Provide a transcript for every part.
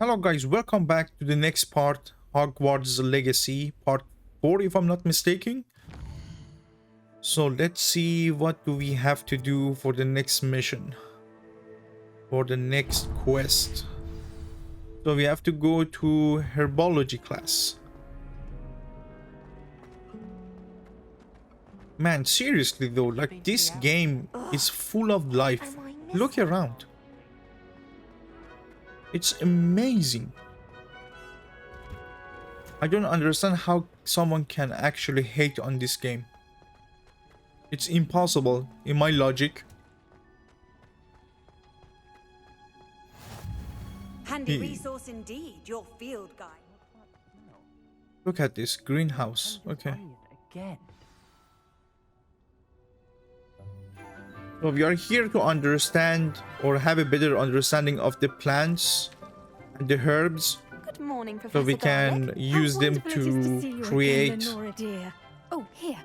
Hello guys, welcome back to the next part, Hogwarts Legacy, part 4 if I'm not mistaken. So let's see what do we have to do for the next mission, for the next quest. So we have to go to herbology class. Man, seriously though, like this game is full of life. Look around. It's amazing. I don't understand how someone can actually hate on this game. It's impossible in my logic. Handy resource indeed, your field guide. Look at this greenhouse. Okay. So we are here to understand or have a better understanding of the plants and the herbs. Good morning, Professor. So we can use them to create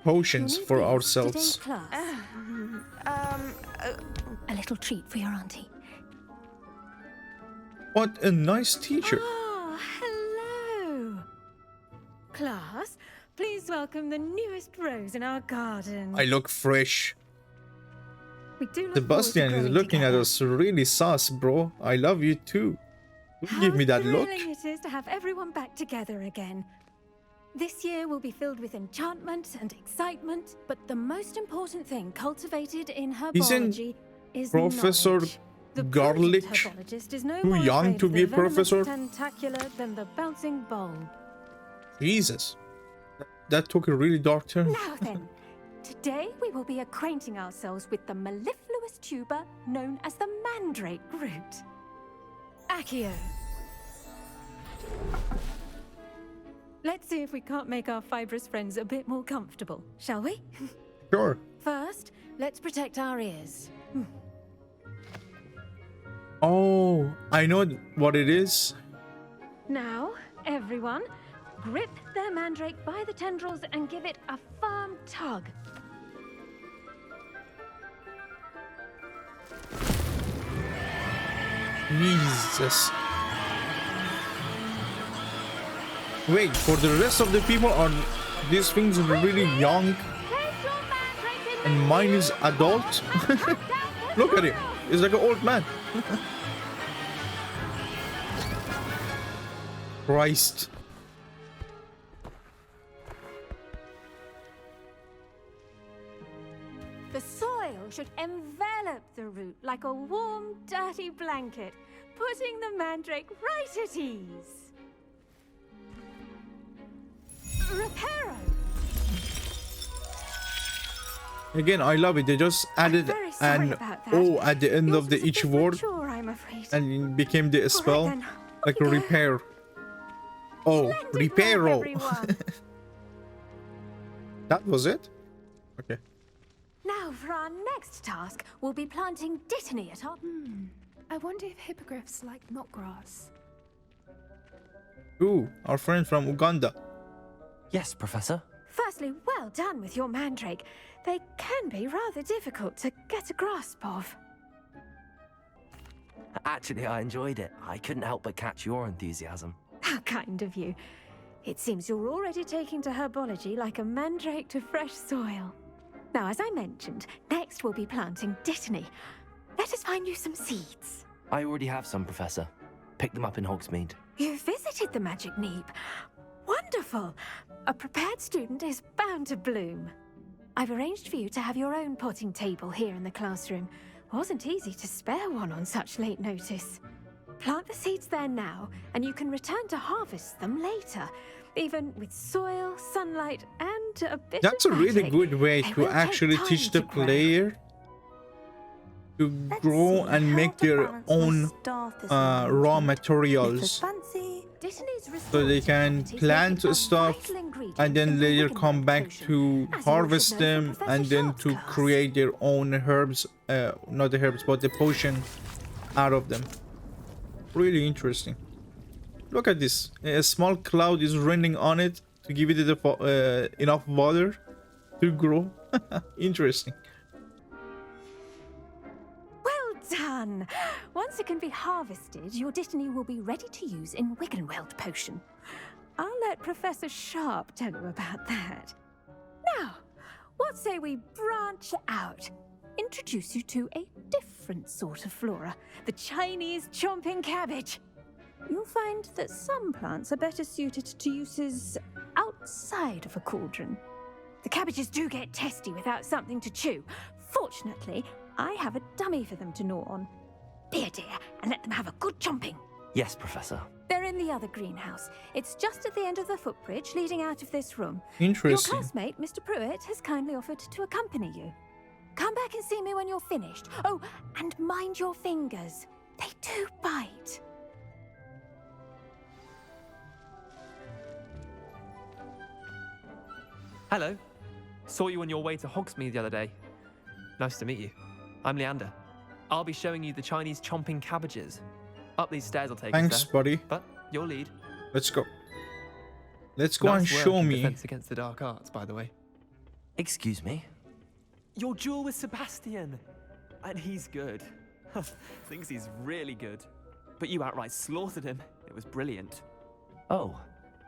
potions for ourselves. A little treat for your auntie. What a nice teacher. Oh, hello. Class, please welcome the newest rose in our garden. I look fresh. We do look Sebastian is looking at us really sus, bro. I love you too. Don't give me that look. How thrilling it is to have everyone back together again. This year will be filled with enchantment and excitement, but the most important thing cultivated in herbology is Professor knowledge. The Garlic herbologist is no too more young afraid to of be a the venomous professor? tentacular than the bouncing bulb. Jesus. That took a really dark turn. Now then, today we will be acquainting ourselves with the mellifluous tuber known as the mandrake root. Accio. Let's see if we can't make our fibrous friends a bit more comfortable, shall we? Sure. First, let's protect our ears. Oh, I know what it is. Now, everyone, grip their mandrake by the tendrils and give it a firm tug. Jesus. Wait, for the rest of the people, are these things really young and mine is adult? Look at him. He's like an old man. Christ. The soil should envelop the root like a warm, dirty blanket, putting the mandrake right at ease. Reparo! Again, I love it. They just added an O at the end of each word and it became the spell like a repair. Oh, reparo. That was it? Okay. Now for our next task, we'll be planting dittany at our... I wonder if hippogriffs like knotgrass. Ooh, our friend from Uganda. Yes, Professor. Firstly, well done with your mandrake. They can be rather difficult to get a grasp of. Actually, I enjoyed it. I couldn't help but catch your enthusiasm. How kind of you. It seems you're already taking to herbology like a mandrake to fresh soil. Now, as I mentioned, next we'll be planting dittany. Let us find you some seeds. I already have some, Professor. Picked them up in Hogsmeade. You visited the Magic Neep. Wonderful. A prepared student is bound to bloom. I've arranged for you to have your own potting table here in the classroom. Wasn't easy to spare one on such late notice. Plant the seeds there now, and you can return to harvest them later, even with soil, sunlight, and a bit That's of a really magic. good way They to will take actually time teach the to grow. player to grow and make their own raw materials. So they can plant stuff and then later come back to harvest them and then to create their own herbs, not the herbs, but the potion out of them. Really interesting. Look at this. A small cloud is raining on it to give it enough water to grow. Interesting. Well done! Once it can be harvested, your Dittany will be ready to use in Wiggenweld potion. I'll let Professor Sharp tell you about that. Now, what say we branch out? Introduce you to a different sort of flora, the Chinese chomping cabbage. You'll find that some plants are better suited to uses outside of a cauldron. The cabbages do get testy without something to chew. Fortunately, I have a dummy for them to gnaw on. Be a dear and let them have a good chomping. Yes, Professor. They're in the other greenhouse. It's just at the end of the footbridge leading out of this room. Interesting. Your classmate, Mr. Pruitt, has kindly offered to accompany you. Come back and see me when you're finished. Oh, and mind your fingers. They do bite. Hello. Saw you on your way to Hogsmeade the other day. Nice to meet you. I'm Leander. I'll be showing you the Chinese chomping cabbages. Up these stairs will take Thanks, us there. buddy. But your lead. Let's go. Let's go and Nice work show in me. Defense against the dark arts, by the way. Excuse me? Your duel with Sebastian. And he's good. Thinks he's really good. But you outright slaughtered him. It was brilliant. Oh,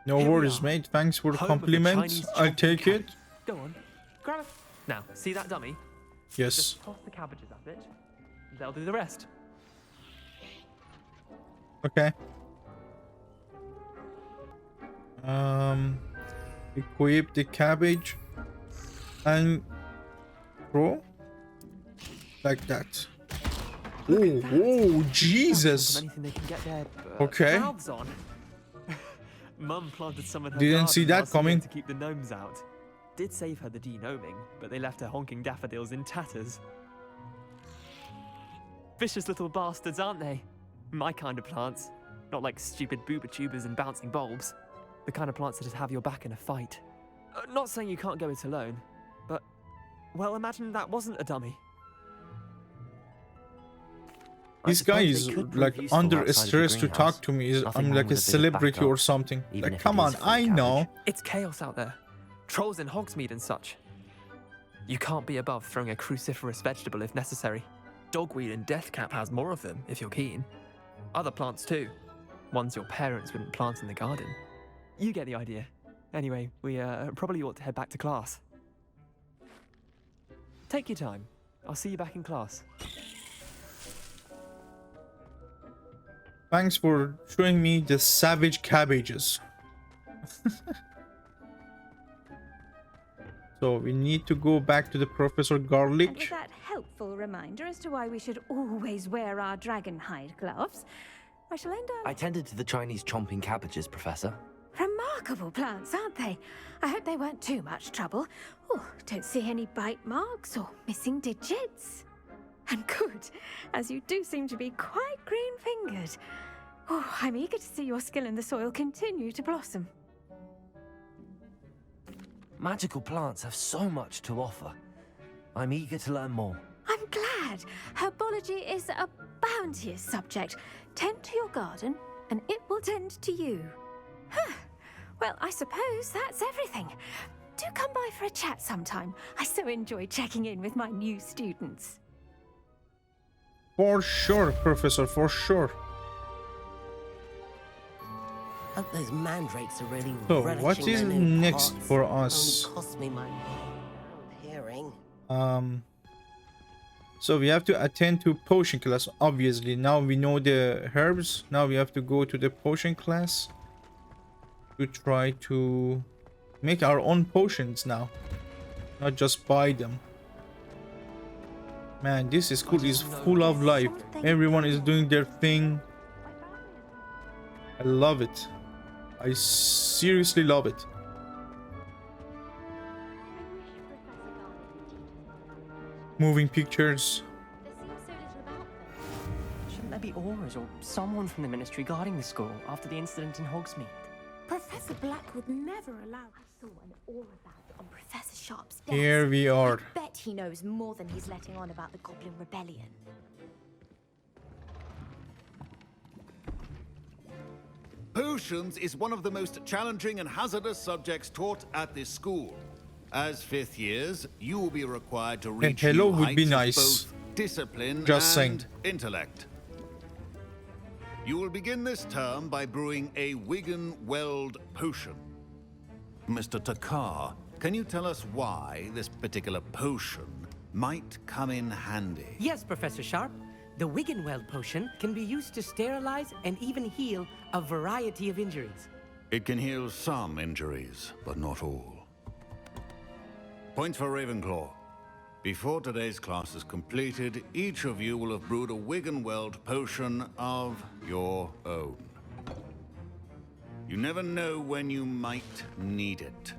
No Here we worries, are. mate. Thanks for the Home of the compliment. Chinese I'll chomping take it. cabbage. Go on. Grab it. Now, see that dummy? Yes. Just toss the cabbages at it. They'll do the rest. Okay. Equip the cabbage and throw like that. Oh, oh, Jesus. Anything they can get their Okay. mouths on. Mum planted some in her Didn't see garden that last year coming. to keep the gnomes out. Did save her the de-gnoming, but they left her honking daffodils in tatters. Vicious little bastards, aren't they? My kind of plants. Not like stupid booba tubers and bouncing bulbs. The kind of plants that just have your back in a fight. Not saying you can't go it alone, but, well, imagine that wasn't a dummy. I This guy suppose is they could prove like useful under outside of the stress to greenhouse. talk to me. Nothing I'm wrong like a with a bit of celebrity or backup, something. even Like, if come it on, is for the I know. cabbage. It's chaos out there. Trolls in Hogsmeade and such. You can't be above throwing a cruciferous vegetable if necessary. Dogweed and deathcap has more of them, if you're keen. Other plants too. Ones your parents wouldn't plant in the garden. You get the idea. Anyway, we probably ought to head back to class. Take your time. I'll see you back in class. Thanks for showing me the savage cabbages. So we need to go back to the Professor And with Garlic. that helpful reminder as to why we should always wear our dragon hide gloves, I shall end I on tended to the Chinese chomping cabbages, Professor. remarkable plants, aren't they? I hope they weren't too much trouble. Oh, don't see any bite marks or missing digits. And good, as you do seem to be quite green-fingered. Oh, I'm eager to see your skill in the soil continue to blossom. Magical plants have so much to offer. I'm eager to learn more. I'm glad. Herbology is a bounteous subject. Tend to your garden, and it will tend to you. Huh. Well, I suppose that's everything. Do come by for a chat sometime. I so enjoy checking in with my new students. For sure, Professor, for sure. Hope those mandrakes are really So, relishing what is their new next pots. for Only us? cost me my hearing. So we have to attend to potion class, obviously. Now we know the herbs. Now we have to go to the potion class to try to make our own potions now, not just buy them. Man, this school is full of life. Everyone is doing their thing. I love it. I seriously love it. Moving pictures. Shouldn't there be aurors or someone from the ministry guarding the school after the incident in Hogsmeade? Professor Black would never allow. I saw an aura bag on Professor Sharp's desk. Here we are. I bet he knows more than he's letting on about the Goblin Rebellion. Potions is one of the most challenging and hazardous subjects taught at this school. As fifth years, you will be required to reach hello new would be heights of nice. both discipline Just and saying. intellect. You will begin this term by brewing a Wigan Weld potion. Mr. Takar, can you tell us why this particular potion might come in handy? Yes, Professor Sharp. The Wiggenweld potion can be used to sterilize and even heal a variety of injuries. It can heal some injuries, but not all. Points for Ravenclaw. Before today's class is completed, each of you will have brewed a Wiggenweld potion of your own. You never know when you might need it.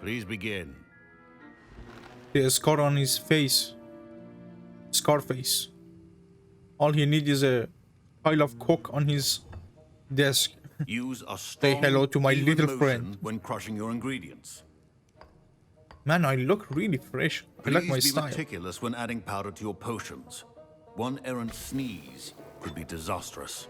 Please begin. The scar on his face. Scarface. All he needs is a pile of coke on his desk. Use a Say strong, hello to my even little motion friend. when crushing your ingredients. Man, I look really fresh. I like my Please be style. meticulous when adding powder to your potions. One errant sneeze could be disastrous.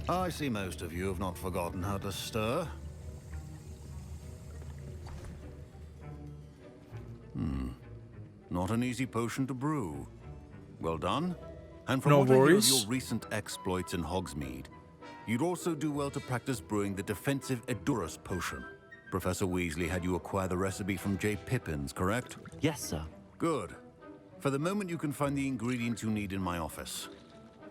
I see most of you have not forgotten how to stir. Not an easy potion to brew. Well done. And from No what I hear of worries. your recent exploits in Hogsmeade, you'd also do well to practice brewing the defensive Edurus potion. Professor Weasley had you acquire the recipe from J. Pippin's, correct? Yes, sir. Good. For the moment, you can find the ingredients you need in my office.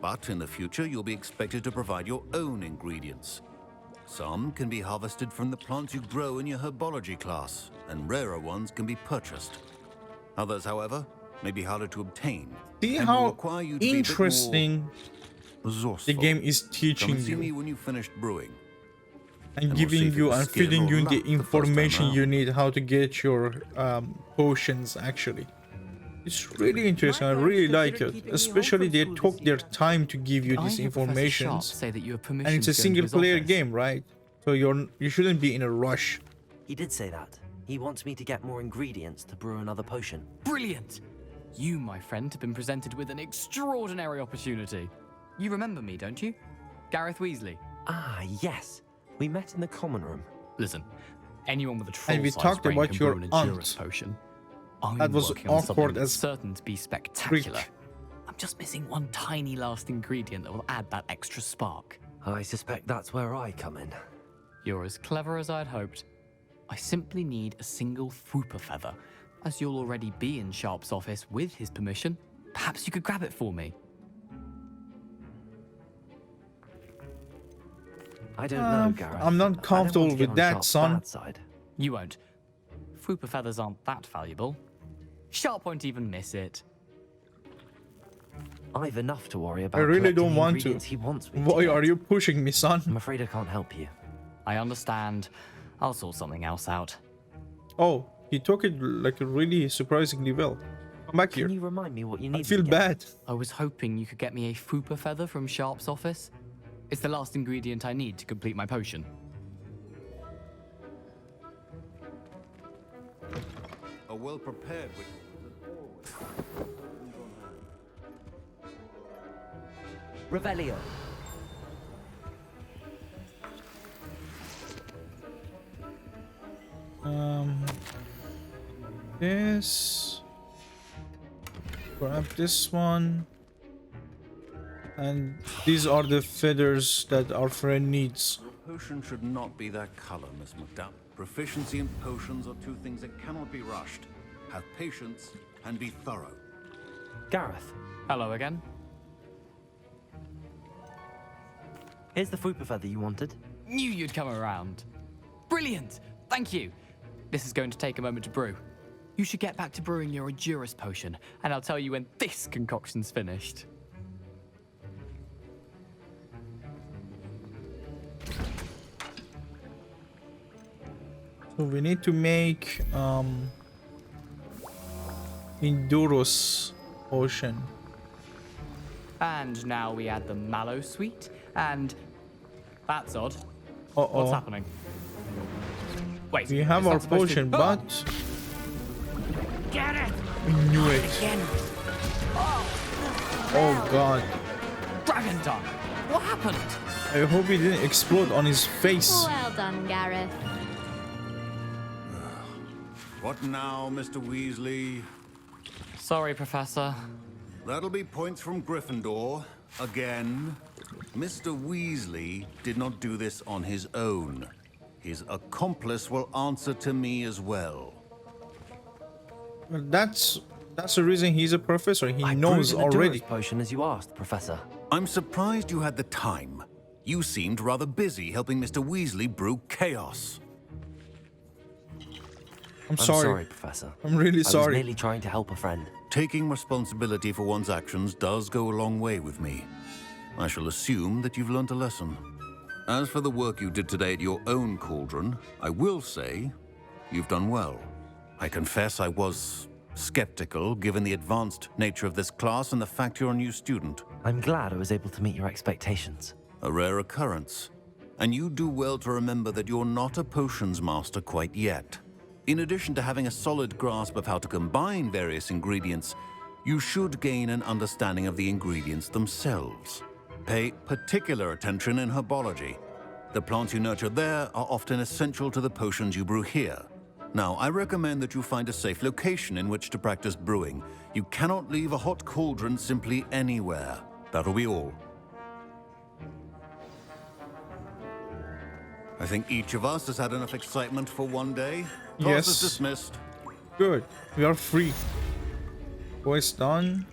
But in the future, you'll be expected to provide your own ingredients. Some can be harvested from the plants you grow in your herbology class, and rarer ones can be purchased. Others, however, may be harder to obtain. See and will how require you to be a bit more interesting the resourceful. game is Come teaching and see me you when you've finished brewing. and we'll see giving if it you was and skill feeding or you the luck the first time information round. you need how to get your potions actually. It's really interesting. I really like it. Especially they took their time to give you these informations. Say that you have permission And it's a to go into single his player office. game, right? So you shouldn't be in a rush. He did say that. He wants me to get more ingredients to brew another potion. Brilliant! You, my friend, have been presented with an extraordinary opportunity. You remember me, don't you? Gareth Weasley. Ah, yes. We met in the common room. Listen, anyone with a troll And we talked brain about can your brew an aunt. Endurance potion. I'm That was working on something awkward that's as certain to be spectacular. freak. I'm just missing one tiny last ingredient that will add that extra spark. I suspect that's where I come in. You're as clever as I'd hoped. I simply need a single Fwooper feather. As you'll already be in Sharp's office with his permission, perhaps you could grab it for me. I don't know, Gareth. I'm not I don't want comfortable to get with on that, Sharp's son. bad side. You won't. Fwooper feathers aren't that valuable. Sharp won't even miss it. I've enough to worry about. I really collecting don't the want to. ingredients He wants me Why to are get. you pushing me, son? I'm afraid I can't help you. I understand. I'll sort something else out. Oh, he took it like really surprisingly well. Come back here. Can you remind me what you need? I feel to get? bad. I was hoping you could get me a Fwooper feather from Sharp's office. It's the last ingredient I need to complete my potion. A well-prepared witness. Revelio. This. Grab this one. And these are the feathers that our friend needs. Your potion should not be that color, Miss McDuff. Proficiency in potions are two things that cannot be rushed. Have patience and be thorough. Gareth, Hello again. here's the Fwooper feather you wanted. Knew you'd come around. Brilliant! Thank you. This is going to take a moment to brew. You should get back to brewing your Endurus potion, and I'll tell you when this concoction's finished. So we need to make Endurus potion. And now we add the Mallow Sweet and that's odd. Uh-oh. What's happening? Wait, We have is our that supposed to- potion, Oh! but Get it! I knew it. Again. Oh god. Dragon tongue. What happened? I hope he didn't explode on his face. Well done, Gareth. What now, Mr. Weasley? Sorry, Professor. That'll be points from Gryffindor. Again. Mr. Weasley did not do this on his own. His accomplice will answer to me as well. Well, that's the reason he's a professor. He I knows brewed an already. Endurance potion as you asked, Professor. I'm surprised you had the time. You seemed rather busy helping Mr. Weasley brew chaos. I'm sorry. Professor. I'm really I was sorry. merely trying to help a friend. Taking responsibility for one's actions does go a long way with me. I shall assume that you've learnt a lesson. As for the work you did today at your own cauldron, I will say you've done well. I confess I was skeptical given the advanced nature of this class and the fact you're a new student. I'm glad I was able to meet your expectations. A rare occurrence. And you do well to remember that you're not a potions master quite yet. In addition to having a solid grasp of how to combine various ingredients, you should gain an understanding of the ingredients themselves. Pay particular attention in herbology. The plants you nurture there are often essential to the potions you brew here. Now, I recommend that you find a safe location in which to practice brewing. You cannot leave a hot cauldron simply anywhere. That'll be all. I think each of us has had enough excitement for one day. Class Yes. is dismissed. Good. We are free. Quest done.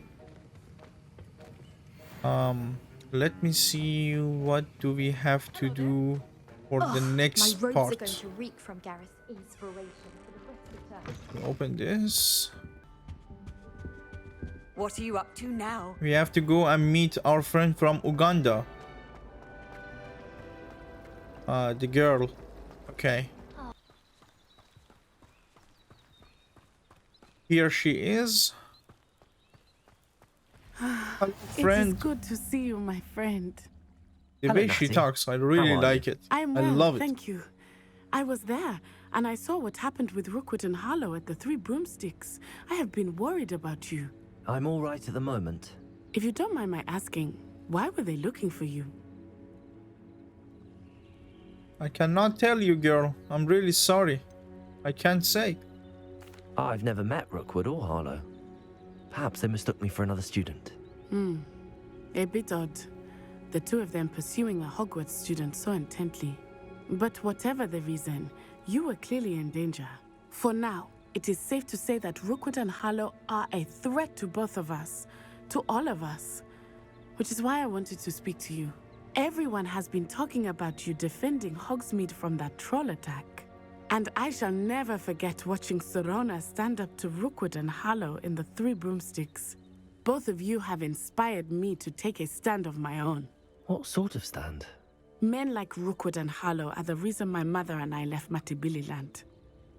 Let me see, what do we have to do for the next My robes part? are going to reek from Gareth's inspiration for the rest of the term. Open this. What are you up to now? We have to go and meet our friend from Uganda. The girl. Okay. Here she is. Hello, friend. It is good to see you, my friend. The Hello, way she Natty. talks, I How really are like you? it. I'm I well, love it. thank you. I was there, and I saw what happened with Rookwood and Harlow at the Three Broomsticks. I have been worried about you. I'm all right at the moment. If you don't mind my asking, why were they looking for you? I cannot tell you, girl. I'm really sorry. I can't say. I've never met Rookwood or Harlow. Perhaps they mistook me for another student. A bit odd. The two of them pursuing a Hogwarts student so intently. But whatever the reason, you were clearly in danger. For now, it is safe to say that Rookwood and Harlow are a threat to both of us, to all of us. Which is why I wanted to speak to you. Everyone has been talking about you defending Hogsmeade from that troll attack. And I shall never forget watching Sorona stand up to Rookwood and Harlow in the Three Broomsticks. Both of you have inspired me to take a stand of my own. What sort of stand? Men like Rookwood and Harlow are the reason my mother and I left Matabeleland.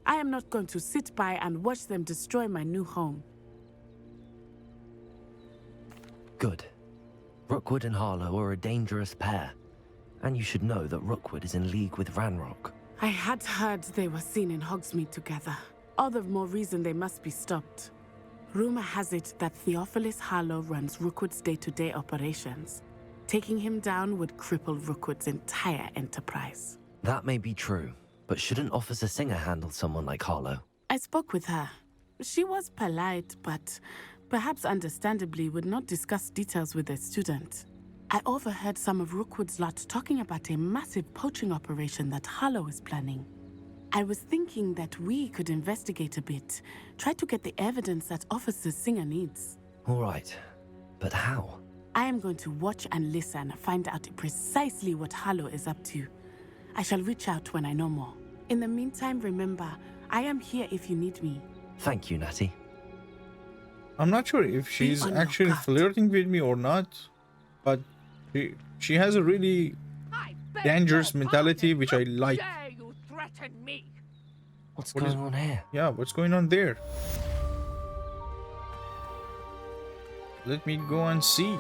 I am not going to sit by and watch them destroy my new home. Good. Rookwood and Harlow are a dangerous pair. And you should know that Rookwood is in league with Ranrock. I had heard they were seen in Hogsmeade together. All the more reason they must be stopped. Rumor has it that Theophilus Harlow runs Rookwood's day-to-day operations. Taking him down would cripple Rookwood's entire enterprise. That may be true, but shouldn't Officer Singer handle someone like Harlow? I spoke with her. She was polite, but perhaps understandably would not discuss details with a student. I overheard some of Rookwood's lot talking about a massive poaching operation that Harlow is planning. I was thinking that we could investigate a bit, try to get the evidence that Officer Singer needs. All right, but how? I am going to watch and listen, find out precisely what Harlow is up to. I shall reach out when I know more. In the meantime, remember, I am here if you need me. Thank you, Natty. I'm not sure if she's on your actually guard. flirting with me or not, but she has a really dangerous mentality, which I like. You threaten me? What's What is- going on here? Yeah, what's going on there? Let me go and see.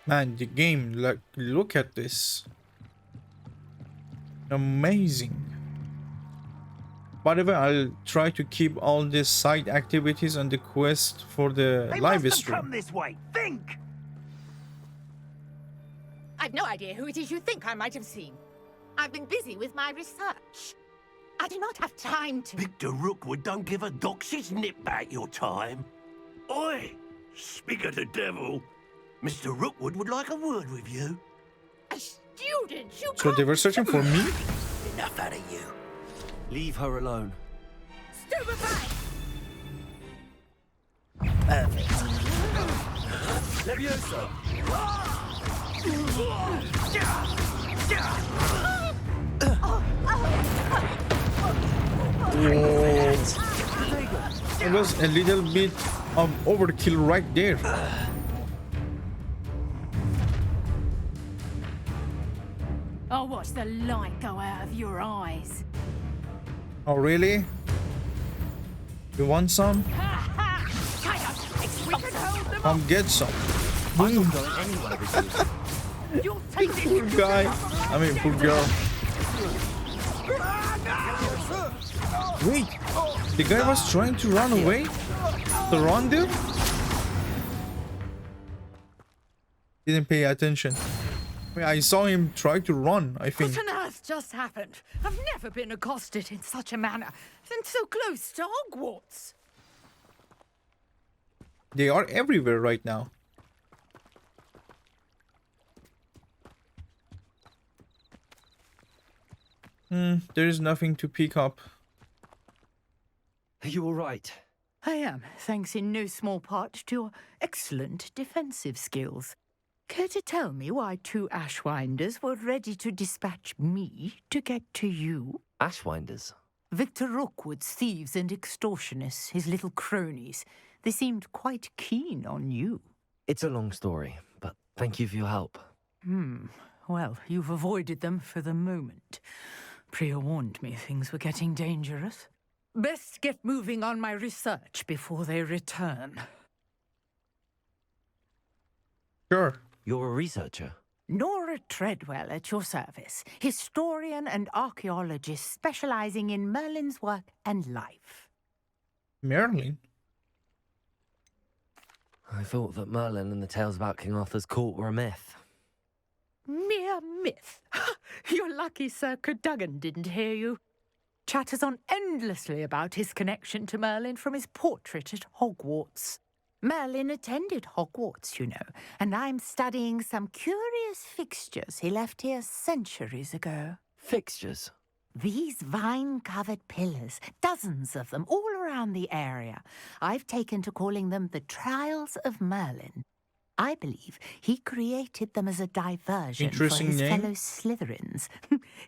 Man, the game, like, look at this. Amazing. By the way, I'll try to keep all these side activities on the quest for the live stream. Come this way. Think. I've no idea who it is you think I might have seen. I've been busy with my research. I do not have time to... Victor Rookwood don't give a dox's nip back your time. Oi! Speak of the devil. Mr. Rookwood would like a word with you. A student? You So they were searching for me? Enough out of you. Leave her alone. Stupefy! Perfect. Levioso! It was a little bit of overkill right there. I'll watch the light go out of your eyes. Oh, really? You want some? Come get some. Boom. Poor guy. I mean, poor girl. Wait, the guy was trying to run away? The run there? Didn't pay attention. I saw him try to run, I think. What on earth just happened? I've never been accosted in such a manner, and so close to Hogwarts. They are everywhere right now. There is nothing to pick up. Are you all right? I am, thanks in no small part to your excellent defensive skills. Care to tell me why 2 Ashwinders were ready to dispatch me to get to you? Ashwinders? Victor Rookwood's thieves and extortionists, his little cronies. They seemed quite keen on you. It's a long story, but thank you for your help. Well, you've avoided them for the moment. Priya warned me things were getting dangerous. Best get moving on my research before they return. Sure. You're a researcher? Nora Treadwell at your service, historian and archaeologist specializing in Merlin's work and life. Merlin? I thought that Merlin and the tales about King Arthur's court were a myth. Mere myth. You're lucky Sir Cadogan didn't hear you. Chatters on endlessly about his connection to Merlin from his portrait at Hogwarts. Merlin attended Hogwarts, you know, and I'm studying some curious fixtures he left here centuries ago. Fixtures? These vine-covered pillars, dozens of them, all around the area. I've taken to calling them the Trials of Merlin. I believe he created them as a diversion for his fellow Slytherins.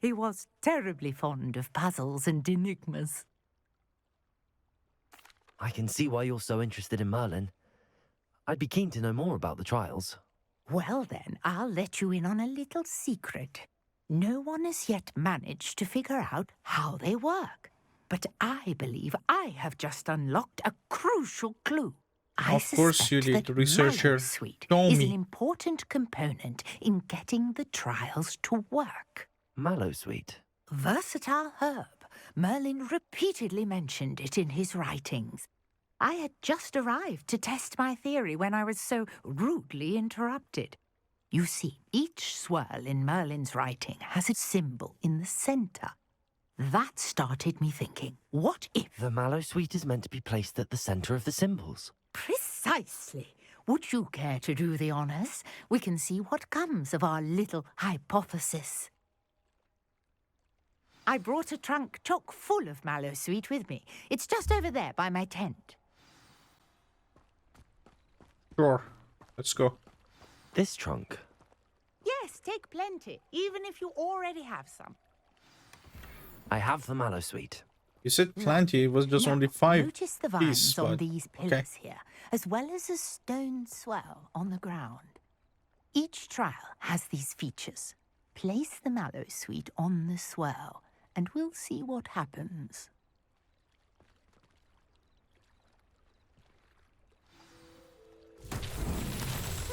He was terribly fond of puzzles and enigmas. I can see why you're so interested in Merlin. I'd be keen to know more about the trials. Well then, I'll let you in on a little secret. No one has yet managed to figure out how they work. But I believe I have just unlocked a crucial clue. Of course you did, researcher. Mallow is an important component in getting the trials to work. Mallowsweet? Versatile herb. Merlin repeatedly mentioned it in his writings. I had just arrived to test my theory when I was so rudely interrupted. You see, each swirl in Merlin's writing has a symbol in the center. That started me thinking, what if... The Mallowsweet is meant to be placed at the center of the symbols. Precisely. Would you care to do the honors? We can see what comes of our little hypothesis. I brought a trunk chock full of Mallowsweet with me. It's just over there by my tent. Sure. Let's go. This trunk? Yes, take plenty, even if you already have some. I have the Mallowsweet. You said plenty, it was just only 5 Notice the vines pieces, on but... these pillars here, as well as a stone swell on the ground. Each trial has these features. Place the Mallowsweet on the swell, and we'll see what happens.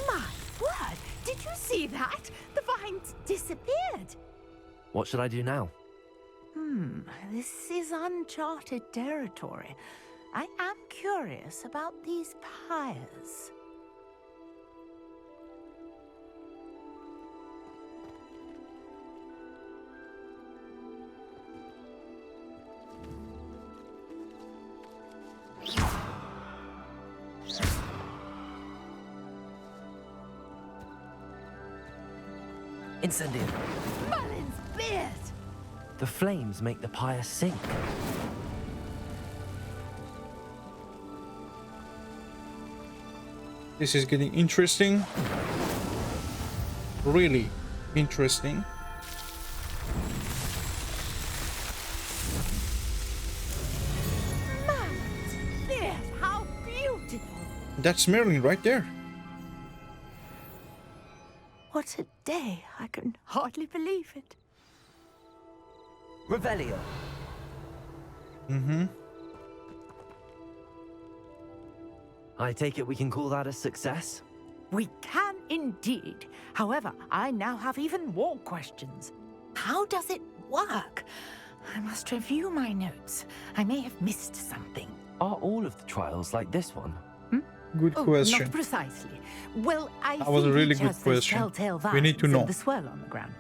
My word! Did you see that? The vines disappeared. What should I do now? This is uncharted territory. I am curious about these pyres. Incendio. Merlin's beard! The flames make the pyre sink. This is getting interesting. Really interesting. Merlin's beard! How beautiful! That's Merlin right there. What a day. I can hardly believe it. Revelio. I take it we can call that a success? We can indeed. However, I now have even more questions. How does it work? I must review my notes. I may have missed something. Are all of the trials like this one? Good question. Not precisely. Well, I That was a think really each good has those question. telltale We need to vines know. and the swirl on the ground.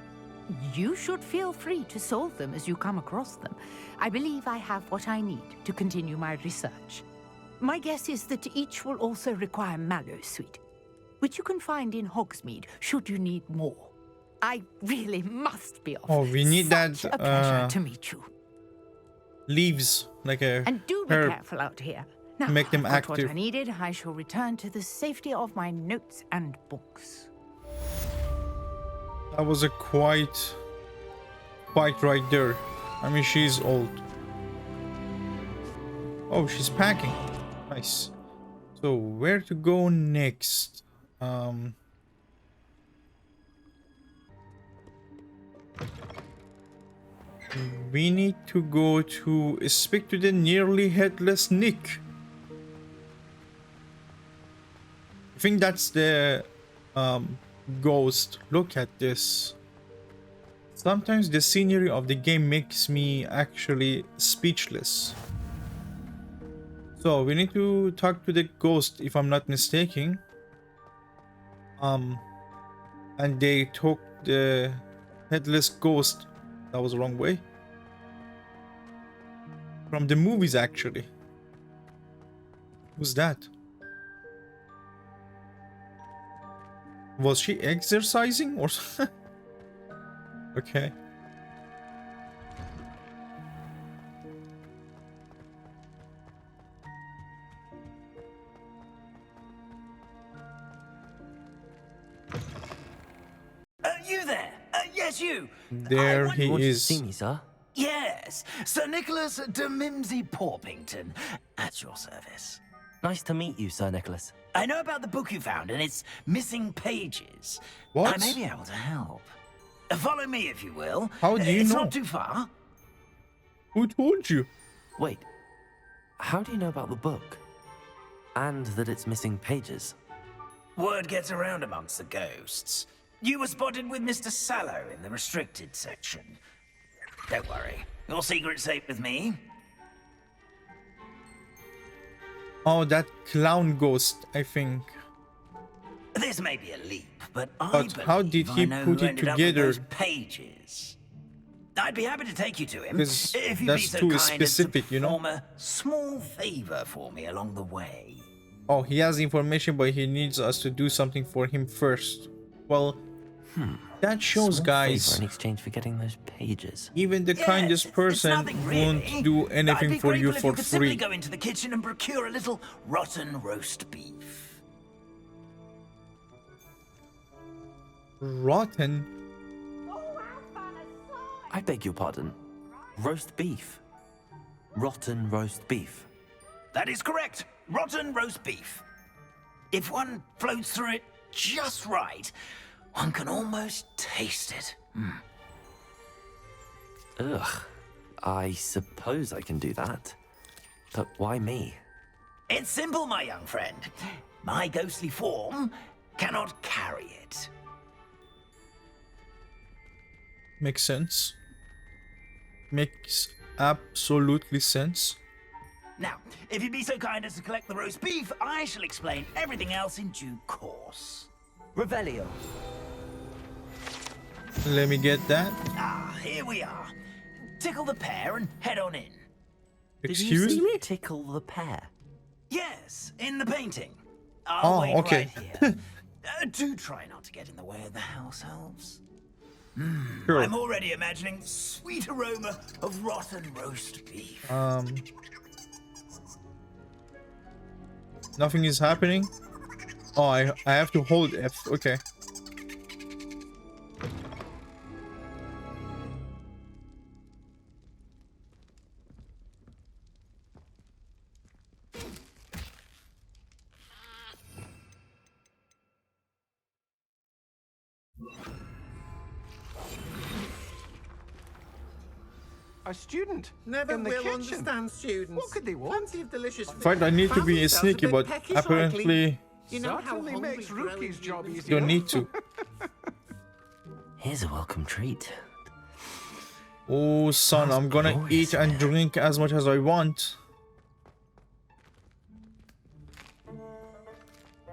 You should feel free to solve them as you come across them. I believe I have what I need to continue my research. My guess is that each will also require mallowsweet, which you can find in Hogsmeade should you need more. I really must be off. Oh, we need Such that a pleasure to meet you. leaves like a And do be herb. careful out here. Now, Make them I've got what active. I needed. I shall return to the safety of my notes and books. That was a quite right there. I mean, she's old. Oh, she's packing. Nice. So where to go next? We need to go to speak to the nearly headless Nick. I think that's the ghost. Look at this. Sometimes the scenery of the game makes me actually speechless. So we need to talk to the ghost, if I'm not mistaken. And they took the headless ghost. That was the wrong way. From the movies, actually. Who's that? Was she exercising or something? Okay. You there? Yes, you. There he Want to is. see me, sir? Yes, Sir Nicholas de Mimsy Porpington, at your service. Nice to meet you, Sir Nicholas. I know about the book you found and its missing pages. What? I may be able to help. Follow me, if you will. How do you it's know? not too far. Who told you? Wait, how do you know about the book? And that it's missing pages? Word gets around amongst the ghosts. You were spotted with Mr. Sallow in the restricted section. Don't worry, your secret's safe with me. Oh, that clown ghost, I think. This may be a leap, but But how did he put it together? Pages. I'd be happy to take you to him Because if you'd that's be so too kind specific, as to you know? perform a small favor for me along the way. Oh, he has information, but he needs us to do something for him first. Well, that shows, Small guys, favor in exchange for getting those pages. even the Yes, kindest it's person nothing really. won't do anything I'd be for you grateful if for you could simply free. go into the kitchen and procure a little rotten roast beef. Rotten? I beg your pardon. Roast beef. Rotten roast beef. That is correct. Rotten roast beef. If one floats through it just right, one can almost taste it. Ugh. I suppose I can do that. But why me? It's simple, my young friend. My ghostly form cannot carry it. Makes sense. Makes absolutely sense. Now, if you'd be so kind as to collect the roast beef, I shall explain everything else in due course. Revelio. Let me get that. Ah, here we are. Tickle the pear and head on in. Excuse me? Tickle the pear. Yes, in the painting. I'll wait okay. right here. Do try not to get in the way of the house elves. Sure. I'm already imagining sweet aroma of rotten roast beef. Nothing is happening. Oh, I have to hold F. Okay. A student? Never in the will kitchen? understand students. What could they want? Plenty of delicious food. Fight, I need to be Found themselves sneaky, a bit but peckish apparently lately. You know how Certainly hungry makes growing Rookie's job humans easier. don't need to. Here's a welcome treat. Oh, son, I'm gonna eat and drink as much as I want.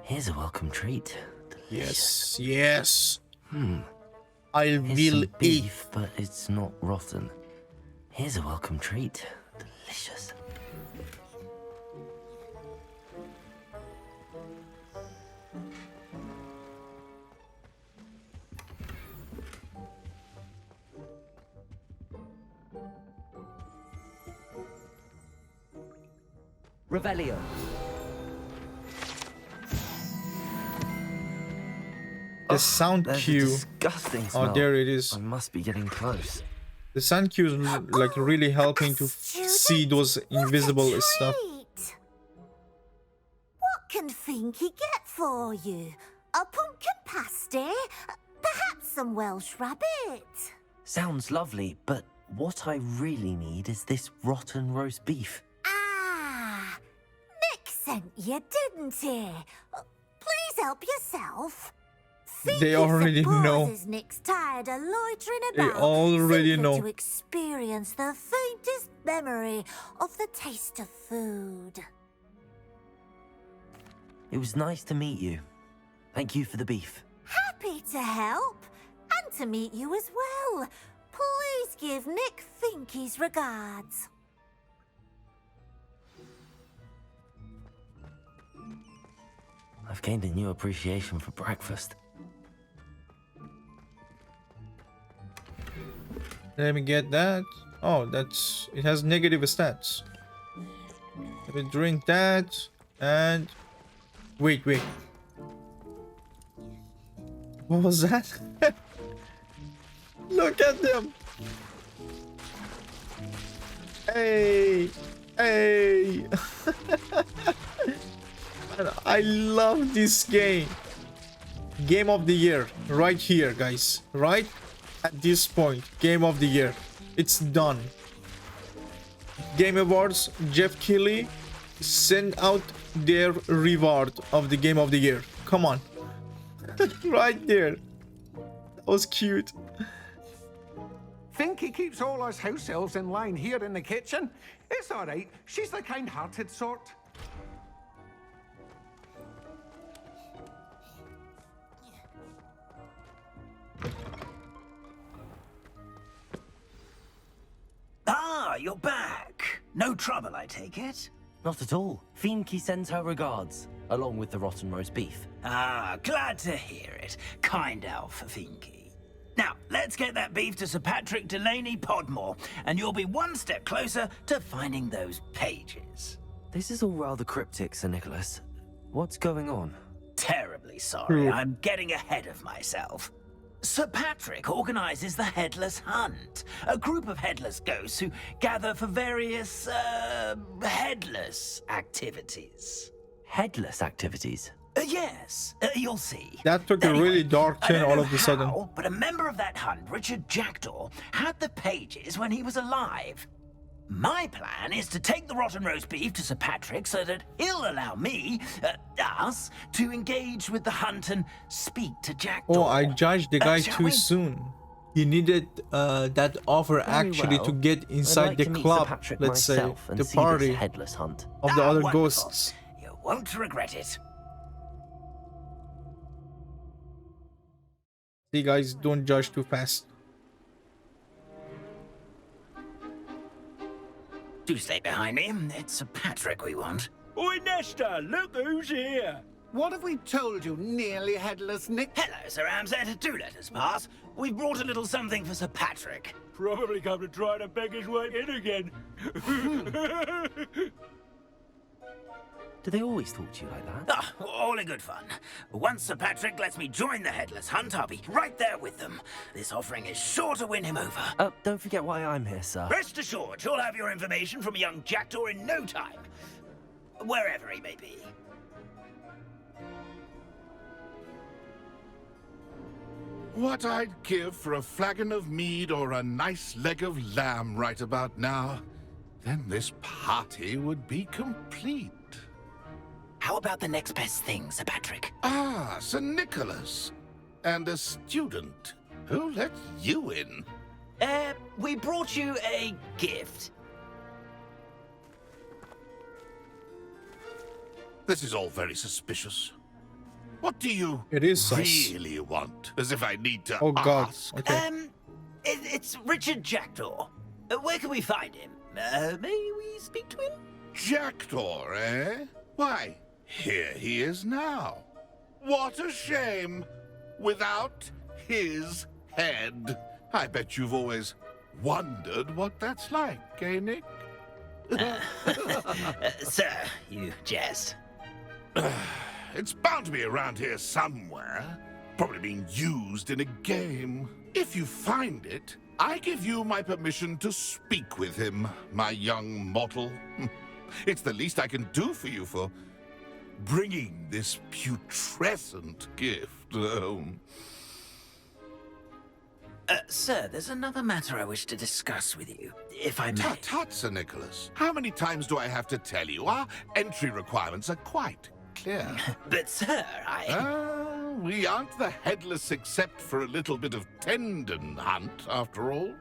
Here's a welcome treat. Yes, yes. I Here's will some eat. beef, but it's not rotten. Here's a welcome treat. Delicious. Revelio. The sound There's a cue. disgusting Oh, smell. there it is. I must be getting close. The sound cue is like really helping to see those invisible stuff. What can Finky get for you? A pumpkin pasty? Perhaps some Welsh rabbit? Sounds lovely, but what I really need is this rotten roast beef. Ah, Nick sent you, didn't he? Please help yourself. They already know. Supposes Nick's tired of loitering They about, already simply know. to experience the faintest memory of the taste of food. It was nice to meet you. Thank you for the beef. Happy to help, and to meet you as well. Please give Nick Finky's regards. I've gained a new appreciation for breakfast. Let me get that. Oh, it has negative stats. Let me drink that and wait. What was that? Look at them. Hey. I love this game. Game of the year right here, guys. Right at this point, game of the year. It's done. Game Awards, Jeff Keighley send out their reward of the game of the year. Come on. Right there. That was cute. Finky keeps all us house elves in line here in the kitchen. It's all right. She's the kind-hearted sort. Ah, you're back. No trouble, I take it? Not at all. Finky sends her regards, along with the rotten roast beef. Ah, glad to hear it. Kind elf, Finky. Now, let's get that beef to Sir Patrick Delaney Podmore, and you'll be one step closer to finding those pages. This is all rather cryptic, Sir Nicholas. What's going on? Terribly sorry, I'm getting ahead of myself. Sir Patrick organizes the Headless Hunt, a group of headless ghosts who gather for various, headless activities. Headless activities? Yes, you'll see. That took a really dark I turn don't all know of a sudden. how, but a member of that hunt, Richard Jackdaw, had the pages when he was alive. My plan is to take the rotten roast beef to Sir Patrick so that he'll allow me, us, to engage with the hunt and speak to Jackdaw. Oh, I judged the guy shall too we? soon. he needed that offer actually to get inside the club, let's say, the party headless hunt. of the other wonderful. ghosts. You won't regret it. See, guys, don't judge too fast. Do stay behind me. It's Sir Patrick we want. Oi, Nesta, look who's here. What have we told you, nearly headless Nick? Hello, Sir Ramsay. Do let us pass. We've brought a little something for Sir Patrick. Probably come to try to beg his way in again. Do they always talk to you like that? Ah, all in good fun. Once Sir Patrick lets me join the Headless Hunt, I'll be right there with them. This offering is sure to win him over. Don't forget why I'm here, sir. Rest assured, you'll have your information from a young jackdaw in no time. Wherever he may be. What I'd give for a flagon of mead or a nice leg of lamb right about now. Then this party would be complete. How about the next best thing, Sir Patrick? Ah, Sir Nicholas. And a student. Who let you in? We brought you a gift. This is all very suspicious. What do you really want? As if I need to ask. Okay. It's Richard Jackdaw. Where can we find him? May we speak to him? Jackdaw, eh? Why, here he is now. What a shame. Without his head. I bet you've always wondered what that's like, eh, Nick? Sir, you jest. It's bound to be around here somewhere. Probably being used in a game. If you find it, I give you my permission to speak with him, my young mortal. It's the least I can do for you for bringing this putrescent gift home. Sir, there's another matter I wish to discuss with you, if I may. Tut, Sir Nicholas. How many times do I have to tell you? Our entry requirements are quite clear. But, sir, we aren't the headless except for a little bit of tendon hunt, after all.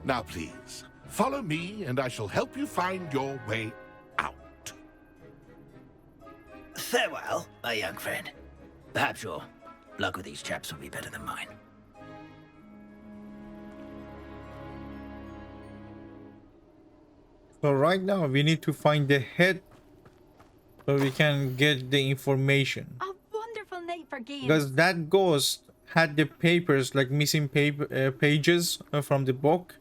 Now, please, follow me, and I shall help you find your way out. Farewell, my young friend. Perhaps your luck with these chaps will be better than mine. So right now we need to find the head so we can get the information. A wonderful night for games. Because that ghost had the papers, like missing pages from the book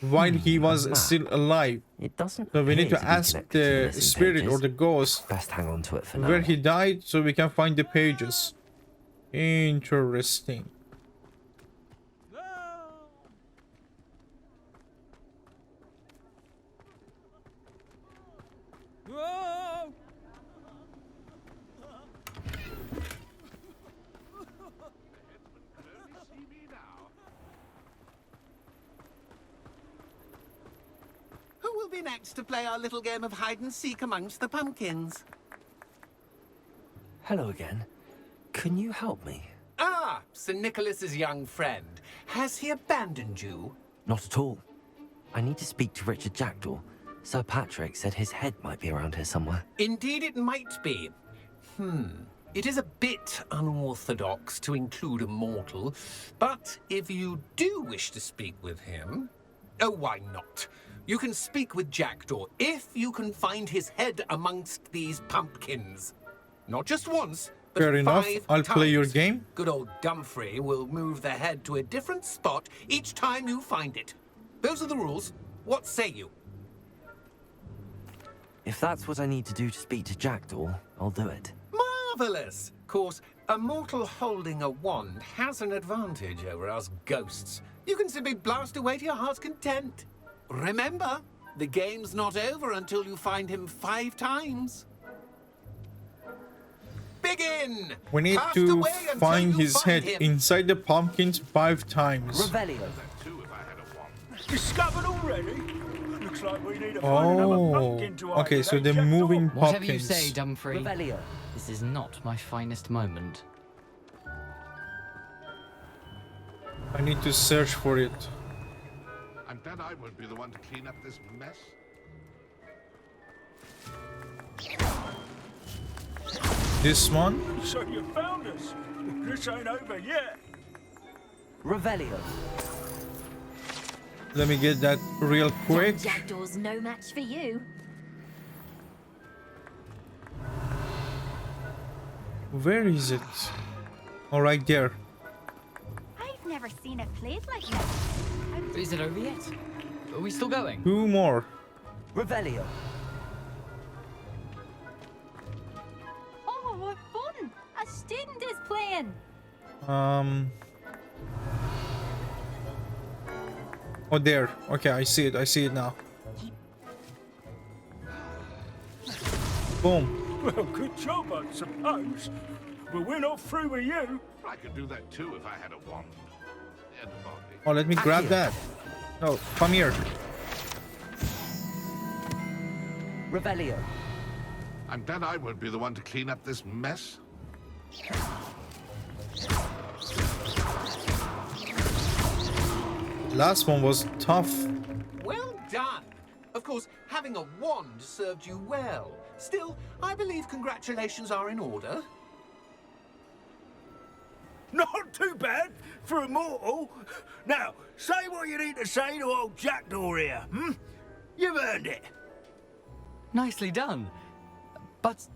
while he was still alive. It doesn't. So we need to appear be ask connected to the missing spirit pages. or the ghost Best hang on to it for now. where he died so we can find the pages. Interesting. Who will be next to play our little game of hide and seek amongst the pumpkins? Hello again. Can you help me? Ah, Sir Nicholas's young friend. Has he abandoned you? Not at all. I need to speak to Richard Jackdaw. Sir Patrick said his head might be around here somewhere. Indeed it might be. It is a bit unorthodox to include a mortal, but if you do wish to speak with him... Oh, why not? You can speak with Jackdaw if you can find his head amongst these pumpkins. Not just once, but Fair enough. 5 I'll play your times. game. Good old Dumfrey will move the head to a different spot each time you find it. Those are the rules. What say you? If that's what I need to do to speak to Jackdaw, I'll do it. Marvelous! Of course, a mortal holding a wand has an advantage over us ghosts. You can simply blast away to your heart's content. Remember, the game's not over until you find him 5 times. Begin! We need Cast to away until find you his find head him. inside the pumpkins 5 times. Revelio. Discovered already? Looks like we need to find another Oh, pumpkin to okay, so hide, eh, the Jackdaw? moving Whatever you pumpkins. say, Dumfrey. Revelio. This is not my finest moment. I need to search for it. I'm glad I won't be the one to clean up this mess. This one? So you found us. This ain't over yet. Revelio. Let me get that real quick. Jackdaw's no match for you. Where is it? Oh, right there. I've never seen it played like this. Is it over yet? Are we still going? 2 more. Revelio. Oh, what fun! A student is playing. Oh, there. Okay, I see it. I see it now. Boom. Well, good job, I suppose. But we're not through with you. I could do that too if I had a wand. And a body. Oh, let me grab that. No, come here. Revelio. I'm glad I won't be the one to clean up this mess. Last one was tough. Well done. Of course, having a wand served you well. Still, I believe congratulations are in order. Not too bad for a mortal. Now, say what you need to say to old Jackdaw here, hmm? You've earned it. Nicely done. But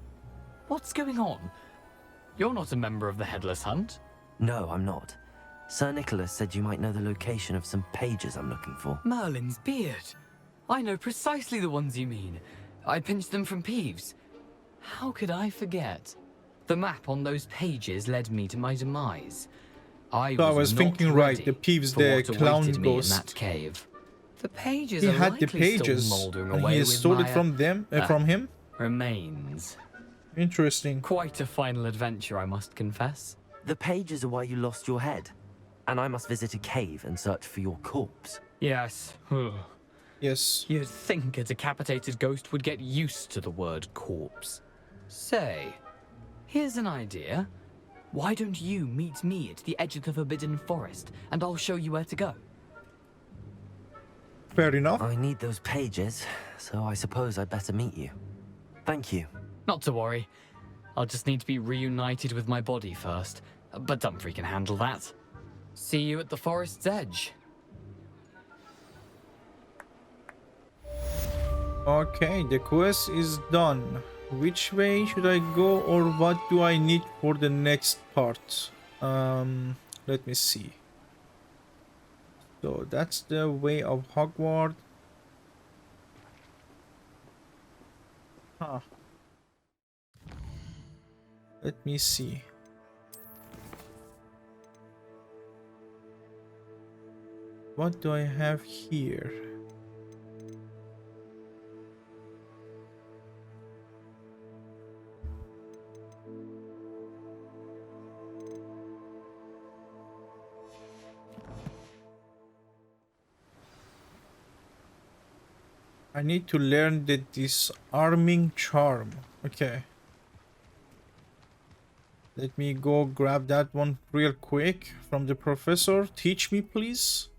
what's going on? You're not a member of the Headless Hunt. No, I'm not. Sir Nicholas said you might know the location of some pages I'm looking for. Merlin's beard. I know precisely the ones you mean. I pinched them from Peeves. How could I forget? The map on those pages led me to my demise. I was not thinking right. ready The Peeves, for the what clown awaited me in ghost. that cave. The pages He are had the likely pages, still mouldering and away he with stole it my, from them, from him. Remains. Interesting. Quite a final adventure, I must confess. The pages are why you lost your head, and I must visit a cave and search for your corpse. Yes. Yes. You'd think a decapitated ghost would get used to the word corpse. Say, here's an idea. Why don't you meet me at the edge of the Forbidden Forest, and I'll show you where to go? Fair enough. I need those pages, so I suppose I'd better meet you. Thank you. Not to worry. I'll just need to be reunited with my body first. But Dumfries can handle that. See you at the forest's edge. Okay, the quest is done. Which way should I go, or what do I need for the next part? Let me see. So that's the way of Hogwarts. Huh. Let me see. What do I have here? I need to learn the disarming charm. Okay. Let me go grab that one real quick from the professor. Teach me, please.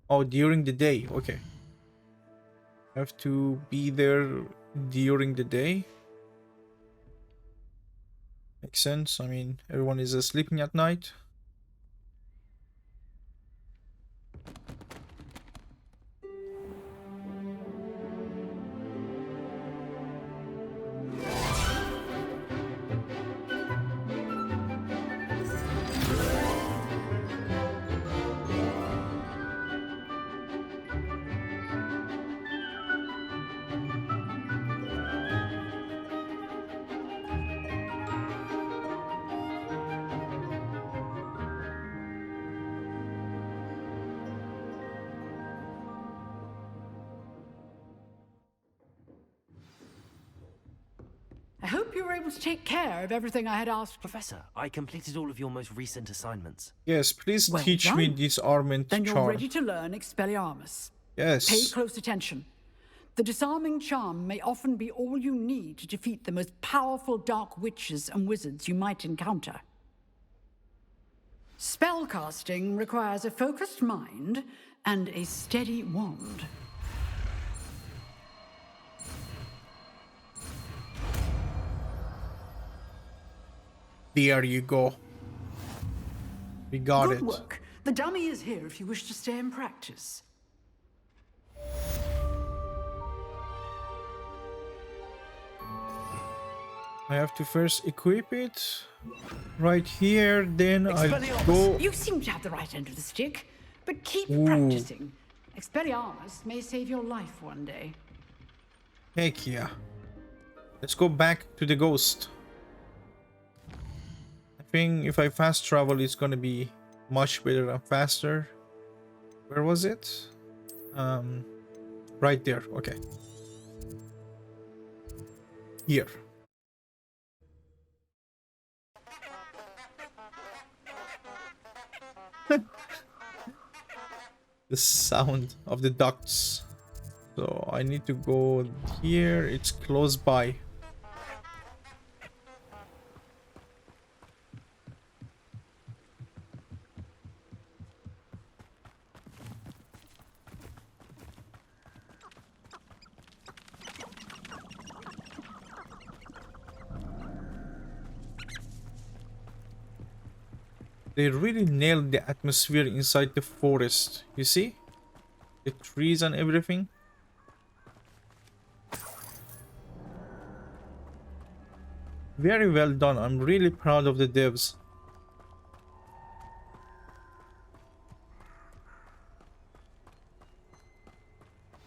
Oh, during the day. Okay. Have to be there during the day. Makes sense. I mean, everyone is sleeping at night. I hope you were able to take care of everything I had asked. Professor, I completed all of your most recent assignments. Yes, please Well teach me done. disarmament Then you're charm. ready to learn Expelliarmus. Yes. Pay close attention. The disarming charm may often be all you need to defeat the most powerful dark witches and wizards you might encounter. Spellcasting requires a focused mind and a steady wand. There you go. We got Good it. work. The dummy is here if you wish to stay and practice. I have to first equip it right here, then I go. You seem to have the right end of the stick, but keep Ooh. practicing. Expelliarmus may save your life one day. Heck yeah. Let's go back to the ghost. I think if I fast travel, it's gonna be much better and faster. Where was it? Right there. Okay. Here. The sound of the ducts. So I need to go here. It's close by. They really nailed the atmosphere inside the forest. You see? The trees and everything. Very well done. I'm really proud of the devs.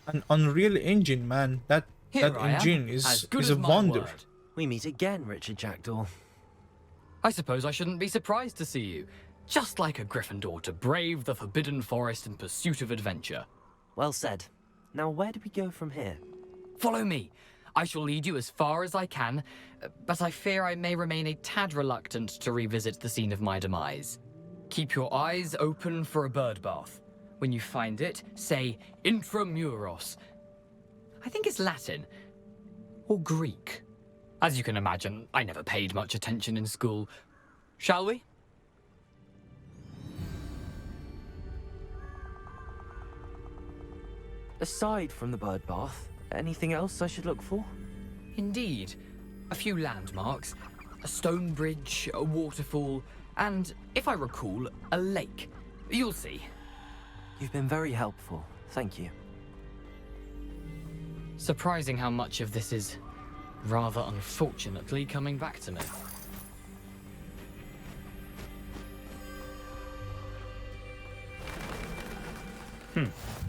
An Unreal Engine, man. That engine is a wonder. We meet again, Richard Jackdaw. I suppose I shouldn't be surprised to see you. Just like a Gryffindor to brave the Forbidden Forest in pursuit of adventure. Well said. Now where do we go from here? Follow me. I shall lead you as far as I can, but I fear I may remain a tad reluctant to revisit the scene of my demise. Keep your eyes open for a bird bath. When you find it, say Intramuros. I think it's Latin. Or Greek. As you can imagine, I never paid much attention in school. Shall we? Aside from the bird bath, anything else I should look for? Indeed. A few landmarks. A stone bridge, a waterfall, and, if I recall, a lake. You'll see. You've been very helpful. Thank you. Surprising how much of this is, rather unfortunately, coming back to me.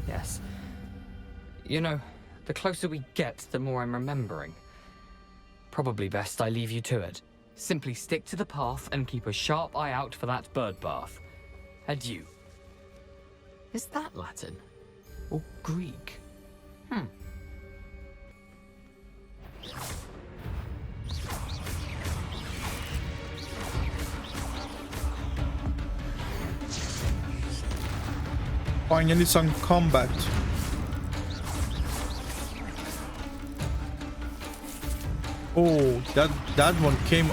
Yes. You know, the closer we get, the more I'm remembering. Probably best I leave you to it. Simply stick to the path and keep a sharp eye out for that bird bath. Adieu. Is that Latin? Or Greek? Finally some combat. Oh, that one came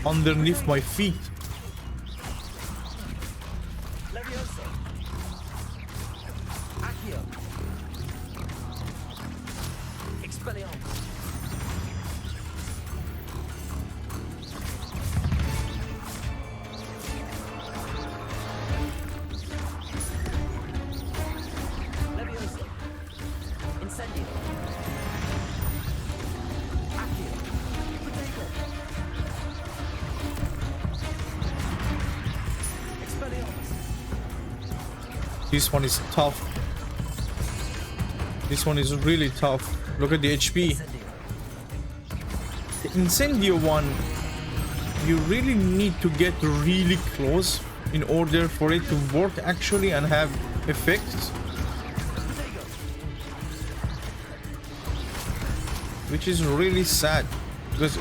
underneath my feet. This one is tough. This one is really tough. Look at the HP. The Incendio one, you really need to get really close in order for it to work actually and have effect. Which is really sad. Because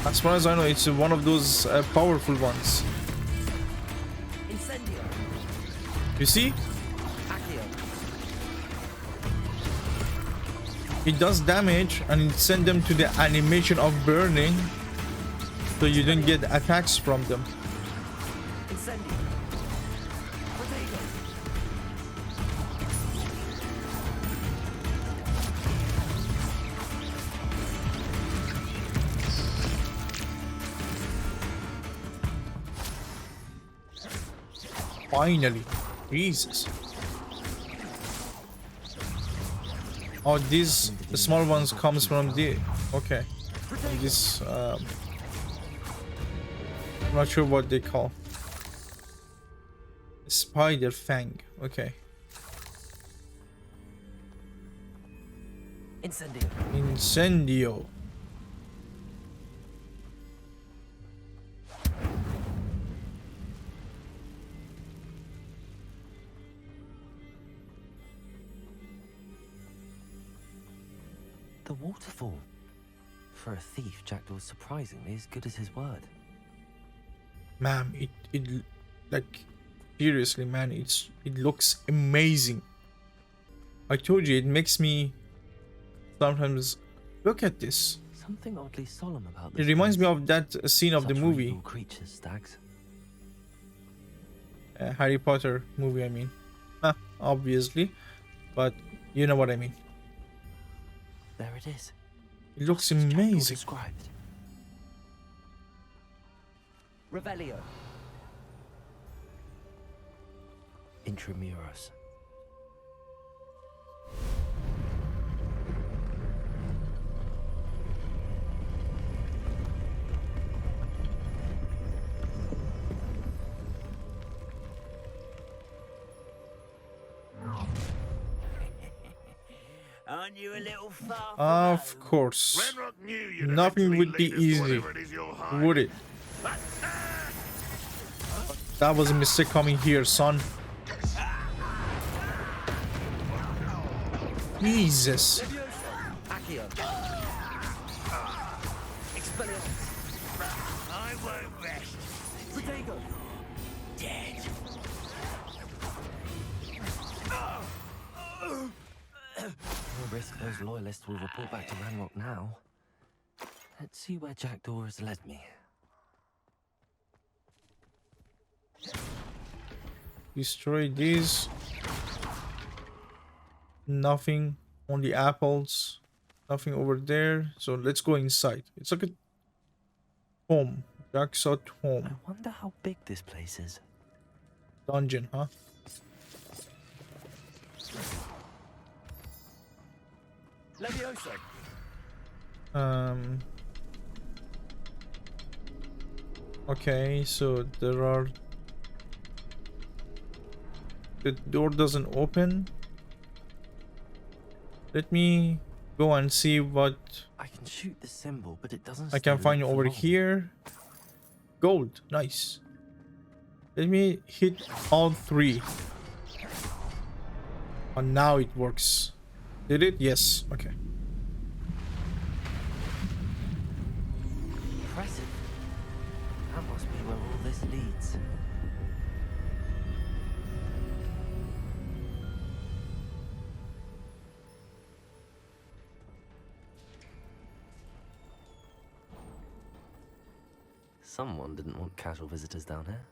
as far as I know, it's one of those powerful ones. You see? it does damage and it sends them to the animation of burning, so you don't get attacks from them. Finally, Jesus. Oh, these small ones comes from the okay. This I'm not sure what they call. Spider fang. Okay. Incendio. Incendio. The waterfall. For a thief, Jackdaw's surprisingly as good as his word. Ma'am, it like seriously, man, it looks amazing. I told you, it makes me sometimes look at this. Something oddly solemn about this. It reminds me place. of that scene of the Such movie. regal creatures, Stags. Harry Potter movie, I mean. Obviously, but you know what I mean. There it is. It looks Just as Jackdaw amazing. described. Revelio. Intramuros. Aren't you a little far? Of course. Nothing would be easy, would it? That was a mistake coming here, son. Jesus. I won't rest. Dead. No risk those loyalists will report back to Ranrock now. Let's see where Jackdaw has led me. Destroy these. Nothing. Only apples. Nothing over there. So let's go inside. It's like a home. Jacksaw home. I wonder how big this place is. Dungeon, huh? Levioso. Okay, so there are... The door doesn't open. Let me go and see what I can shoot the symbol, but it doesn't. I can stay find lit for over long. here. Gold, nice. Let me hit all three. And now it works. Did it? Yes. Okay. Impressive. That must be where all this leads. Someone didn't want casual visitors down here.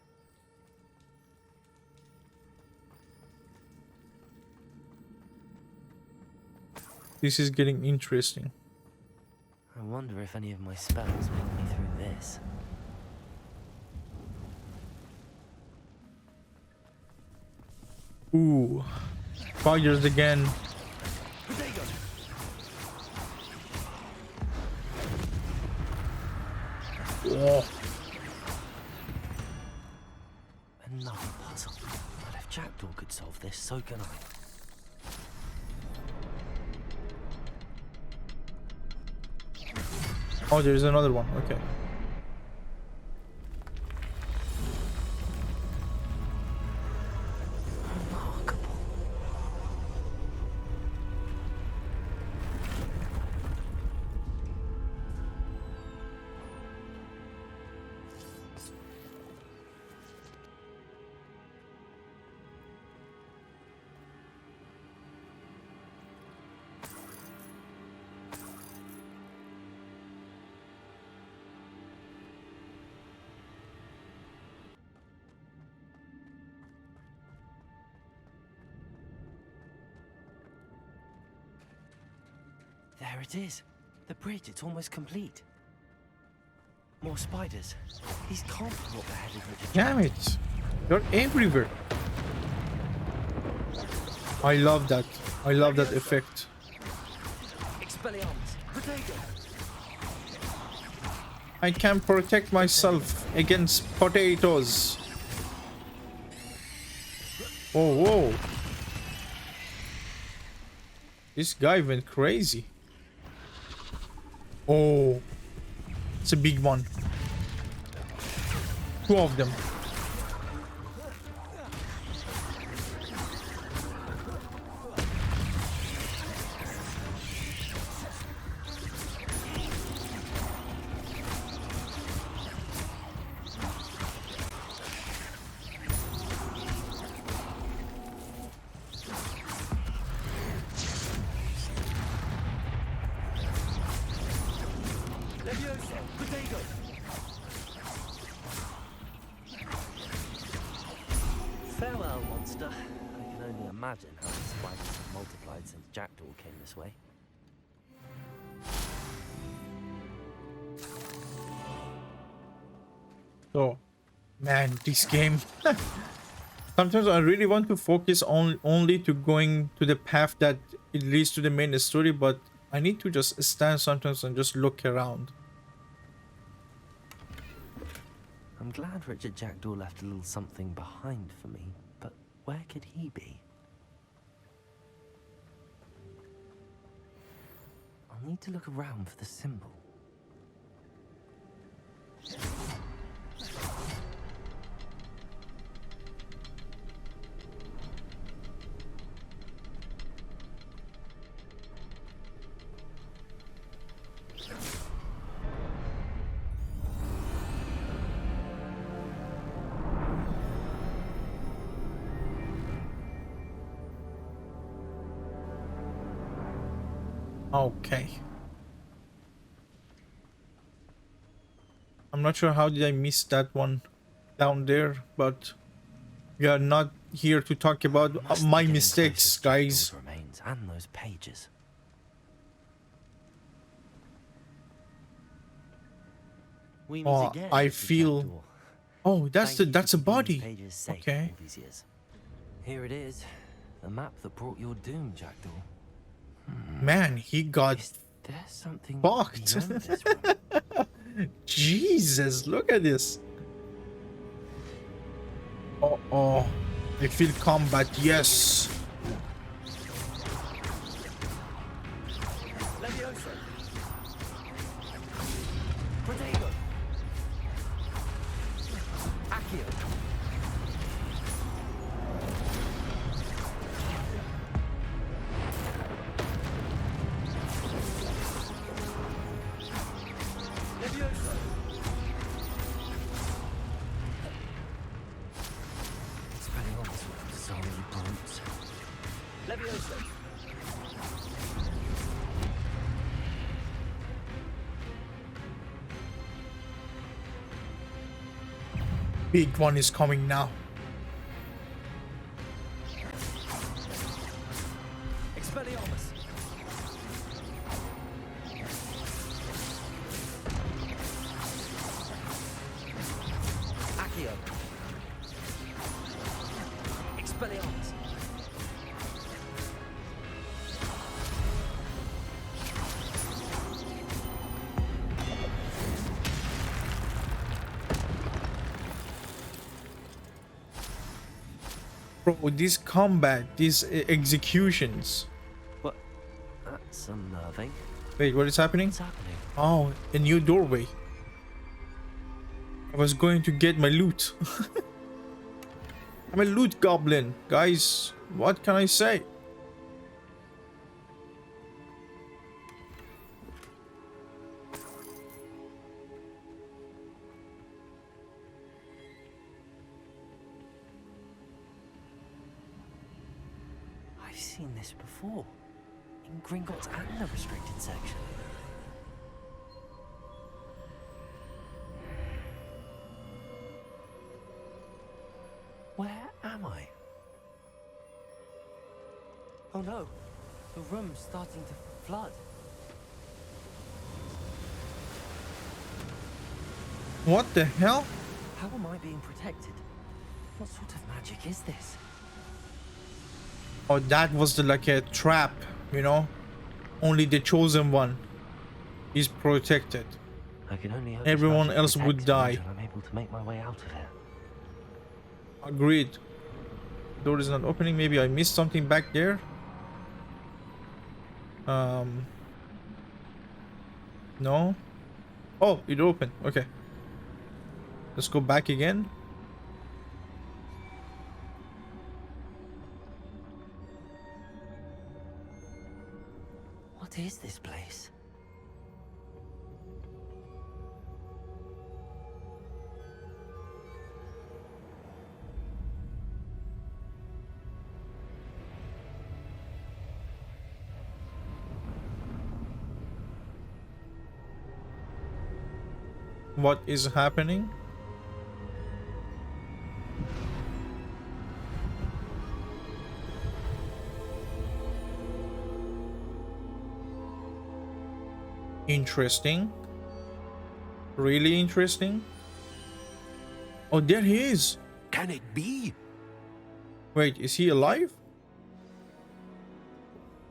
This is getting interesting. I wonder if any of my spells make me through this. Ooh. Spiders again. Oh. Another puzzle. But if Jackdaw could solve this, so can I. Oh, there's another one. Okay. There it is. The bridge, it's almost complete. More spiders. These can't be what the headed Richard. Damn it. They're everywhere. I love that. I love that effect. I can protect myself against potatoes. Oh, whoa. This guy went crazy. Oh, it's a big one. 2 of them. Farewell, monster. I can only imagine how the spiders have multiplied since Jackdaw came this way. So, man, this game. Sometimes I really want to focus on only to going to the path that it leads to the main story, but I need to just stand sometimes and just look around. I'm glad Richard Jackdaw left a little something behind for me, but where could he be? I'll need to look around for the symbol. Okay. I'm not sure how did I miss that one down there, but we are not here to talk about my mistakes, guys. Remains and those pages. We meet Oh, again, I Richard feel. Jackdaw. Oh, that's Thank you that's a for keeping body. these pages safe Okay. all these years. Here it is, the map that brought your doom, Jackdaw. Man, he got There's something fucked. beyond this room. Jesus, look at this. Oh, I feel combat. Yes. Big one is coming now. Bro, this combat, these executions. What? That's unnerving. Wait, what is happening? What's happening? Oh, a new doorway. I was going to get my loot. I'm a loot goblin, guys. What can I say? I've seen this before. In Gringotts and the restricted section. Where am I? Oh no, the room's starting to flood. What the hell? How am I being protected? What sort of magic is this? Oh, that was like a trap, you know? Only the chosen one is protected. I can only hope Everyone this magic else would protects me die. until I'm able to make my way out of here. Agreed. Door is not opening. Maybe I missed something back there. No. Oh, it opened. Okay. Let's go back again. What is this place? What is happening? Interesting. Really interesting. Oh, there he is. Can it be? Wait, is he alive?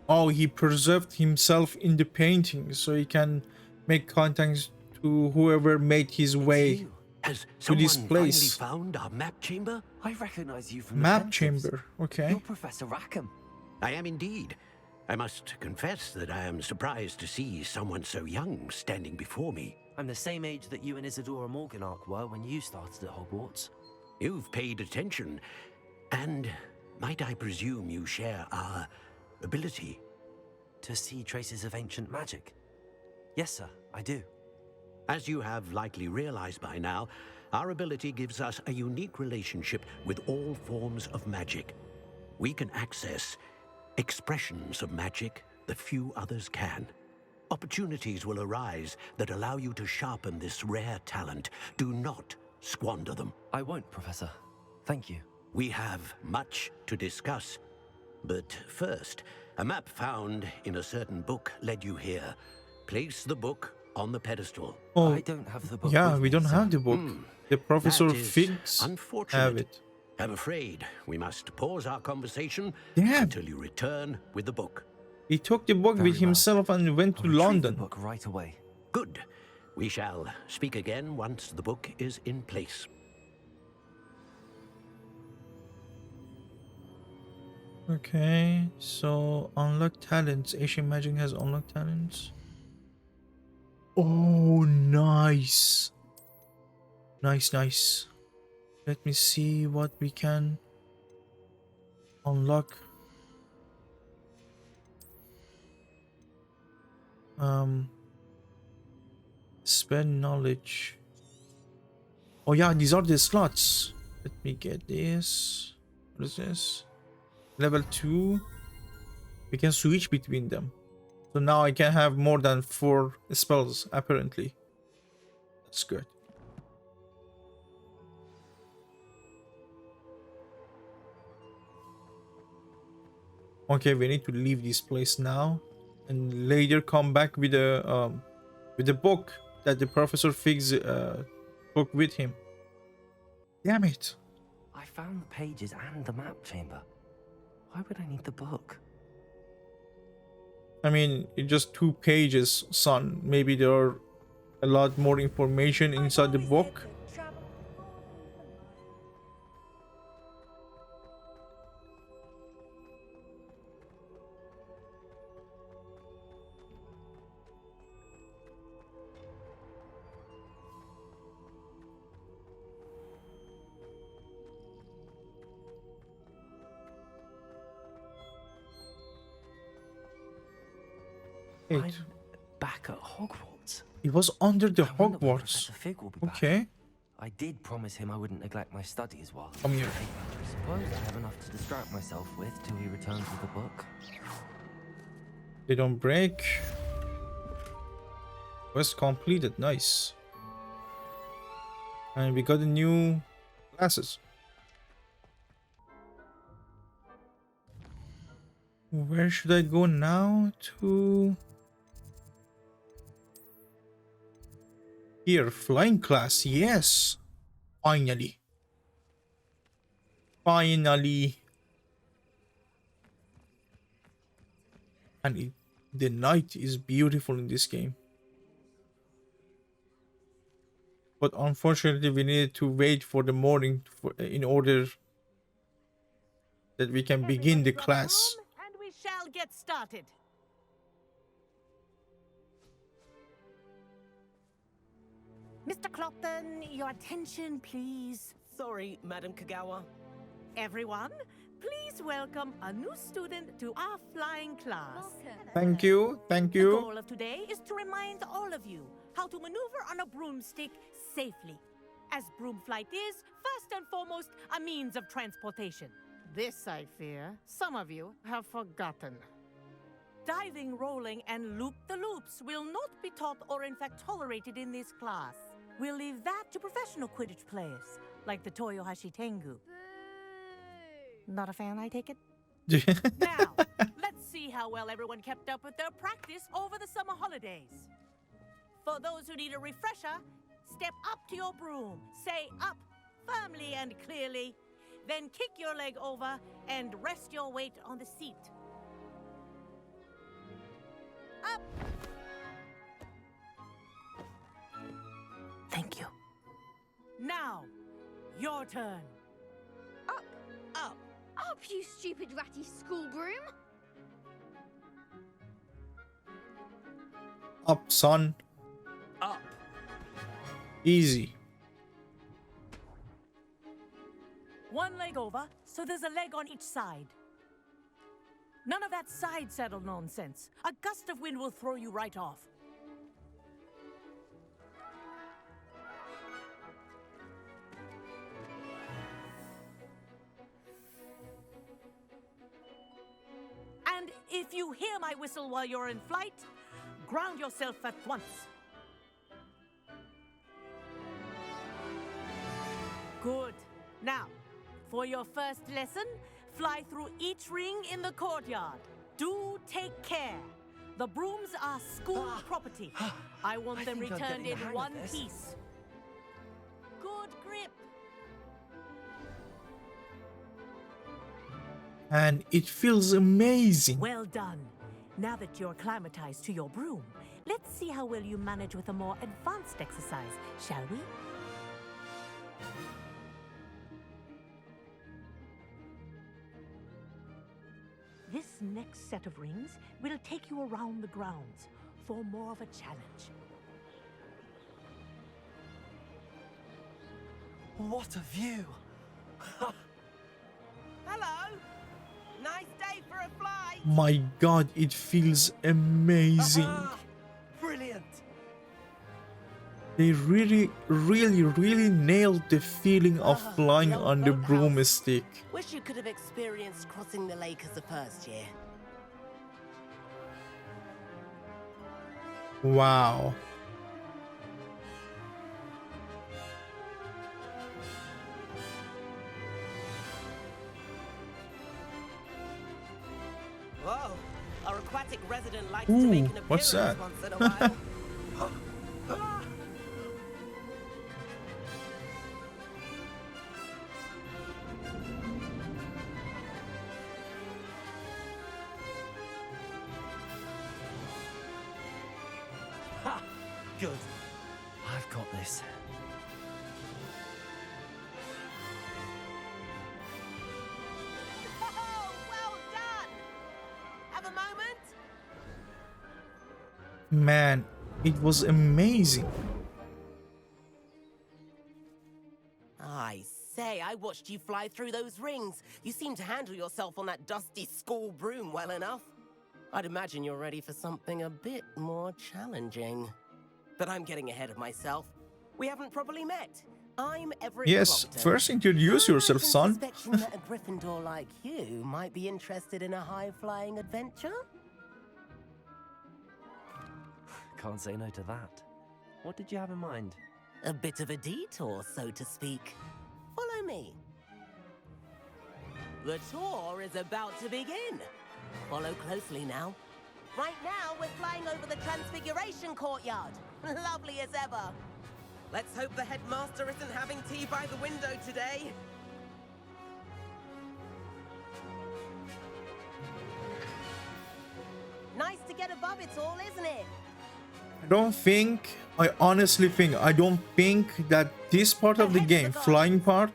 Oh, he preserved himself in the painting so he can make contacts to whoever made his way Has to this someone place. finally found our map chamber? I recognize you from the Map fences. chamber. Okay. You're Professor Rackham. I am indeed. I must confess that I am surprised to see someone so young standing before me. I'm the same age that you and Isadora Morganach were when you started at Hogwarts. You've paid attention, and might I presume you share our ability? To see traces of ancient magic? Yes, sir, I do. As you have likely realized by now, our ability gives us a unique relationship with all forms of magic. We can access expressions of magic that few others can. Opportunities will arise that allow you to sharpen this rare talent. Do not squander them. I won't, Professor. Thank you. We have much to discuss. But first, a map found in a certain book led you here. Place the book on the pedestal. Oh, I don't have the book. yeah, with we me, don't sir. have the book. The Professor That is Figs unfortunate. have it. I'm afraid we must pause our conversation Damn. until you return with the book. He took the book Very with himself and went to I'll retrieve London. the book right away. Good. We shall speak again once the book is in place. Okay, so unlock talents. Asian magic has unlocked talents. Oh, nice. Nice, nice. Let me see what we can unlock. Spend knowledge. Oh yeah, these are the slots. Let me get this. What is this? Level 2. We can switch between them. So now I can have more than 4 spells, apparently. That's good. Okay, we need to leave this place now. And later come back with the book that the Professor Figs took with him. Damn it. I found the pages and the map chamber. Why would I need the book? I mean, it's just 2 pages, son. Maybe there are a lot more information inside the book. I'm back at Hogwarts. It was under the I wonder when Hogwarts. Professor Fig will be back. Okay. I did promise him I wouldn't neglect my studies while. Come here. I suppose I have enough to distract myself with till he returns with the book. They don't break. Quest completed. Nice. And we got the new glasses. Where should I go now? To Here, flying class, yes. Finally. Finally. And the night is beautiful in this game. But unfortunately, we needed to wait for the morning in order that we can begin the class. And we shall get started. Mr. Clopton, your attention, please. Sorry, Madam Kagawa. Everyone, please welcome a new student to our flying class. Thank you, thank The you. goal of today is to remind all of you how to maneuver on a broomstick safely, as broom flight is, first and foremost, a means of transportation. This, I fear, some of you have forgotten. Diving, rolling, and loop-the-loops will not be taught or in fact tolerated in this class. We'll leave that to professional Quidditch players, like the Toyohashi Tengu. Not a fan, I take it? Now, let's see how well everyone kept up with their practice over the summer holidays. For those who need a refresher, step up to your broom, say up firmly and clearly, then kick your leg over and rest your weight on the seat. Up! Thank you. Now, your turn. Up. Up. Up, you stupid ratty school broom. Up, son. Up. Easy. One leg over, so there's a leg on each side. None of that side saddle nonsense. A gust of wind will throw you right off. And if you hear my whistle while you're in flight, ground yourself at once. Good. Now, for your first lesson, fly through each ring in the courtyard. Do take care. The brooms are school property. I want them think I'm returned getting in the hang of one this. piece. Good grip. And it feels amazing. Well done. Now that you're acclimatized to your broom, let's see how well you manage with a more advanced exercise, shall we? This next set of rings will take you around the grounds for more of a challenge. What a view! Hello! Nice day for a fly! My god, it feels amazing. Brilliant! They really nailed the feeling of flying on the broomstick. Wish you could have experienced crossing the lake as a first year. Wow. Whoa! Our aquatic resident likes to make an appearance what's that? once in a while. Ha! Good. I've got this. Oh, well done! Have a moment? Man, it was amazing. I say, I watched you fly through those rings. You seem to handle yourself on that dusty school broom well enough. I'd imagine you're ready for something a bit more challenging. But I'm getting ahead of myself. We haven't properly met. I'm Everett Yes, Clopton. first introduce yourself, son. Suspecting that a Gryffindor like you might be interested in a high-flying adventure? Can't say no to that. What did you have in mind? A bit of a detour, so to speak. Follow me. The tour is about to begin. Follow closely now. Right now, we're flying over the Transfiguration Courtyard. Lovely as ever. Let's hope the headmaster isn't having tea by the window today. Nice to get above it all, isn't it? I honestly think, I don't think that this part of the game, flying part,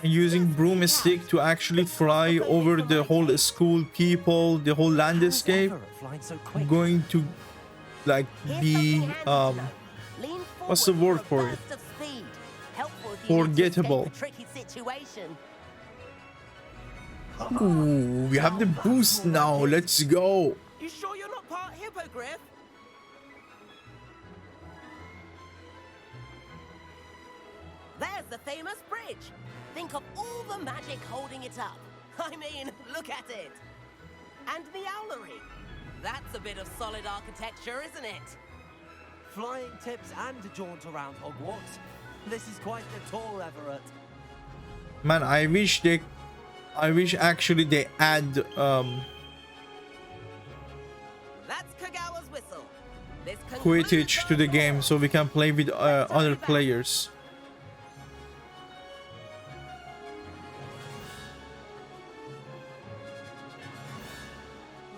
and using broomstick to actually fly over the whole school people, the whole landscape, going to like be, what's the word for it? Forgettable. Ooh, we have the boost now. Let's go. You sure you're not part hippogriff? There's the famous bridge. Think of all the magic holding it up. I mean, look at it. And the owlery. That's a bit of solid architecture, isn't it? Flying tips and a jaunt around Hogwarts. This is quite the tour, Everett. Man, I wish actually they add That's Kagawa's whistle. This Quidditch to the game so we can play with other players.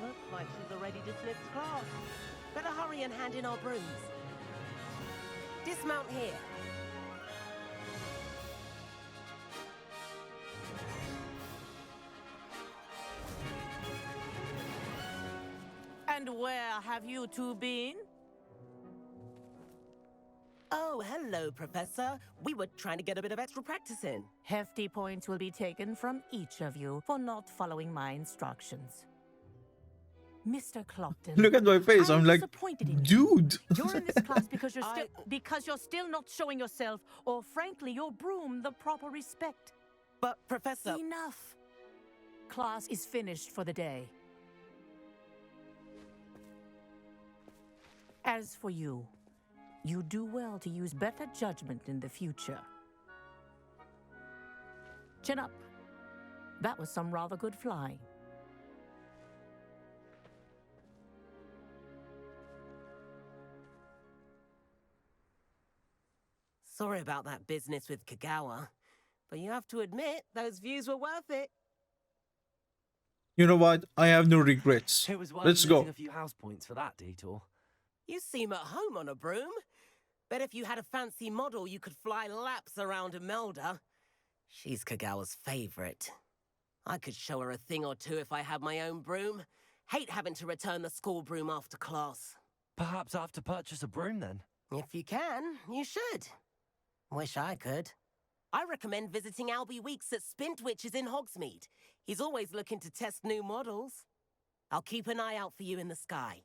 Looks like she's already dismissed class. Better hurry and hand in our brooms. Dismount here. And where have you two been? Oh, hello, Professor. We were trying to get a bit of extra practice in. Hefty points will be taken from each of you for not following my instructions. Mr. Clopton. Look at my face. I'm like, dude. You're in this class because you're still not showing yourself, or frankly, your broom the proper respect. But, Professor... Enough. Class is finished for the day. As for you, you do well to use better judgment in the future. Chin up. That was some rather good flying. Sorry about that business with Kagawa, but you have to admit, those views were worth it. You know what? I have no regrets. It was worth Let's go. losing a few house points for that detour. You seem at home on a broom. Bet if you had a fancy model, you could fly laps around Imelda. She's Kagawa's favorite. I could show her a thing or two if I had my own broom. Hate having to return the school broom after class. Perhaps I have to purchase a broom then? If you can, you should. Wish I could. I recommend visiting Albie Weeks at Spintwitches in Hogsmeade. He's always looking to test new models. I'll keep an eye out for you in the sky.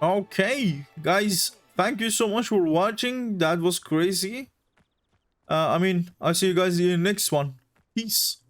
Okay, guys, thank you so much for watching. That was crazy. I'll see you guys in the next one. Peace.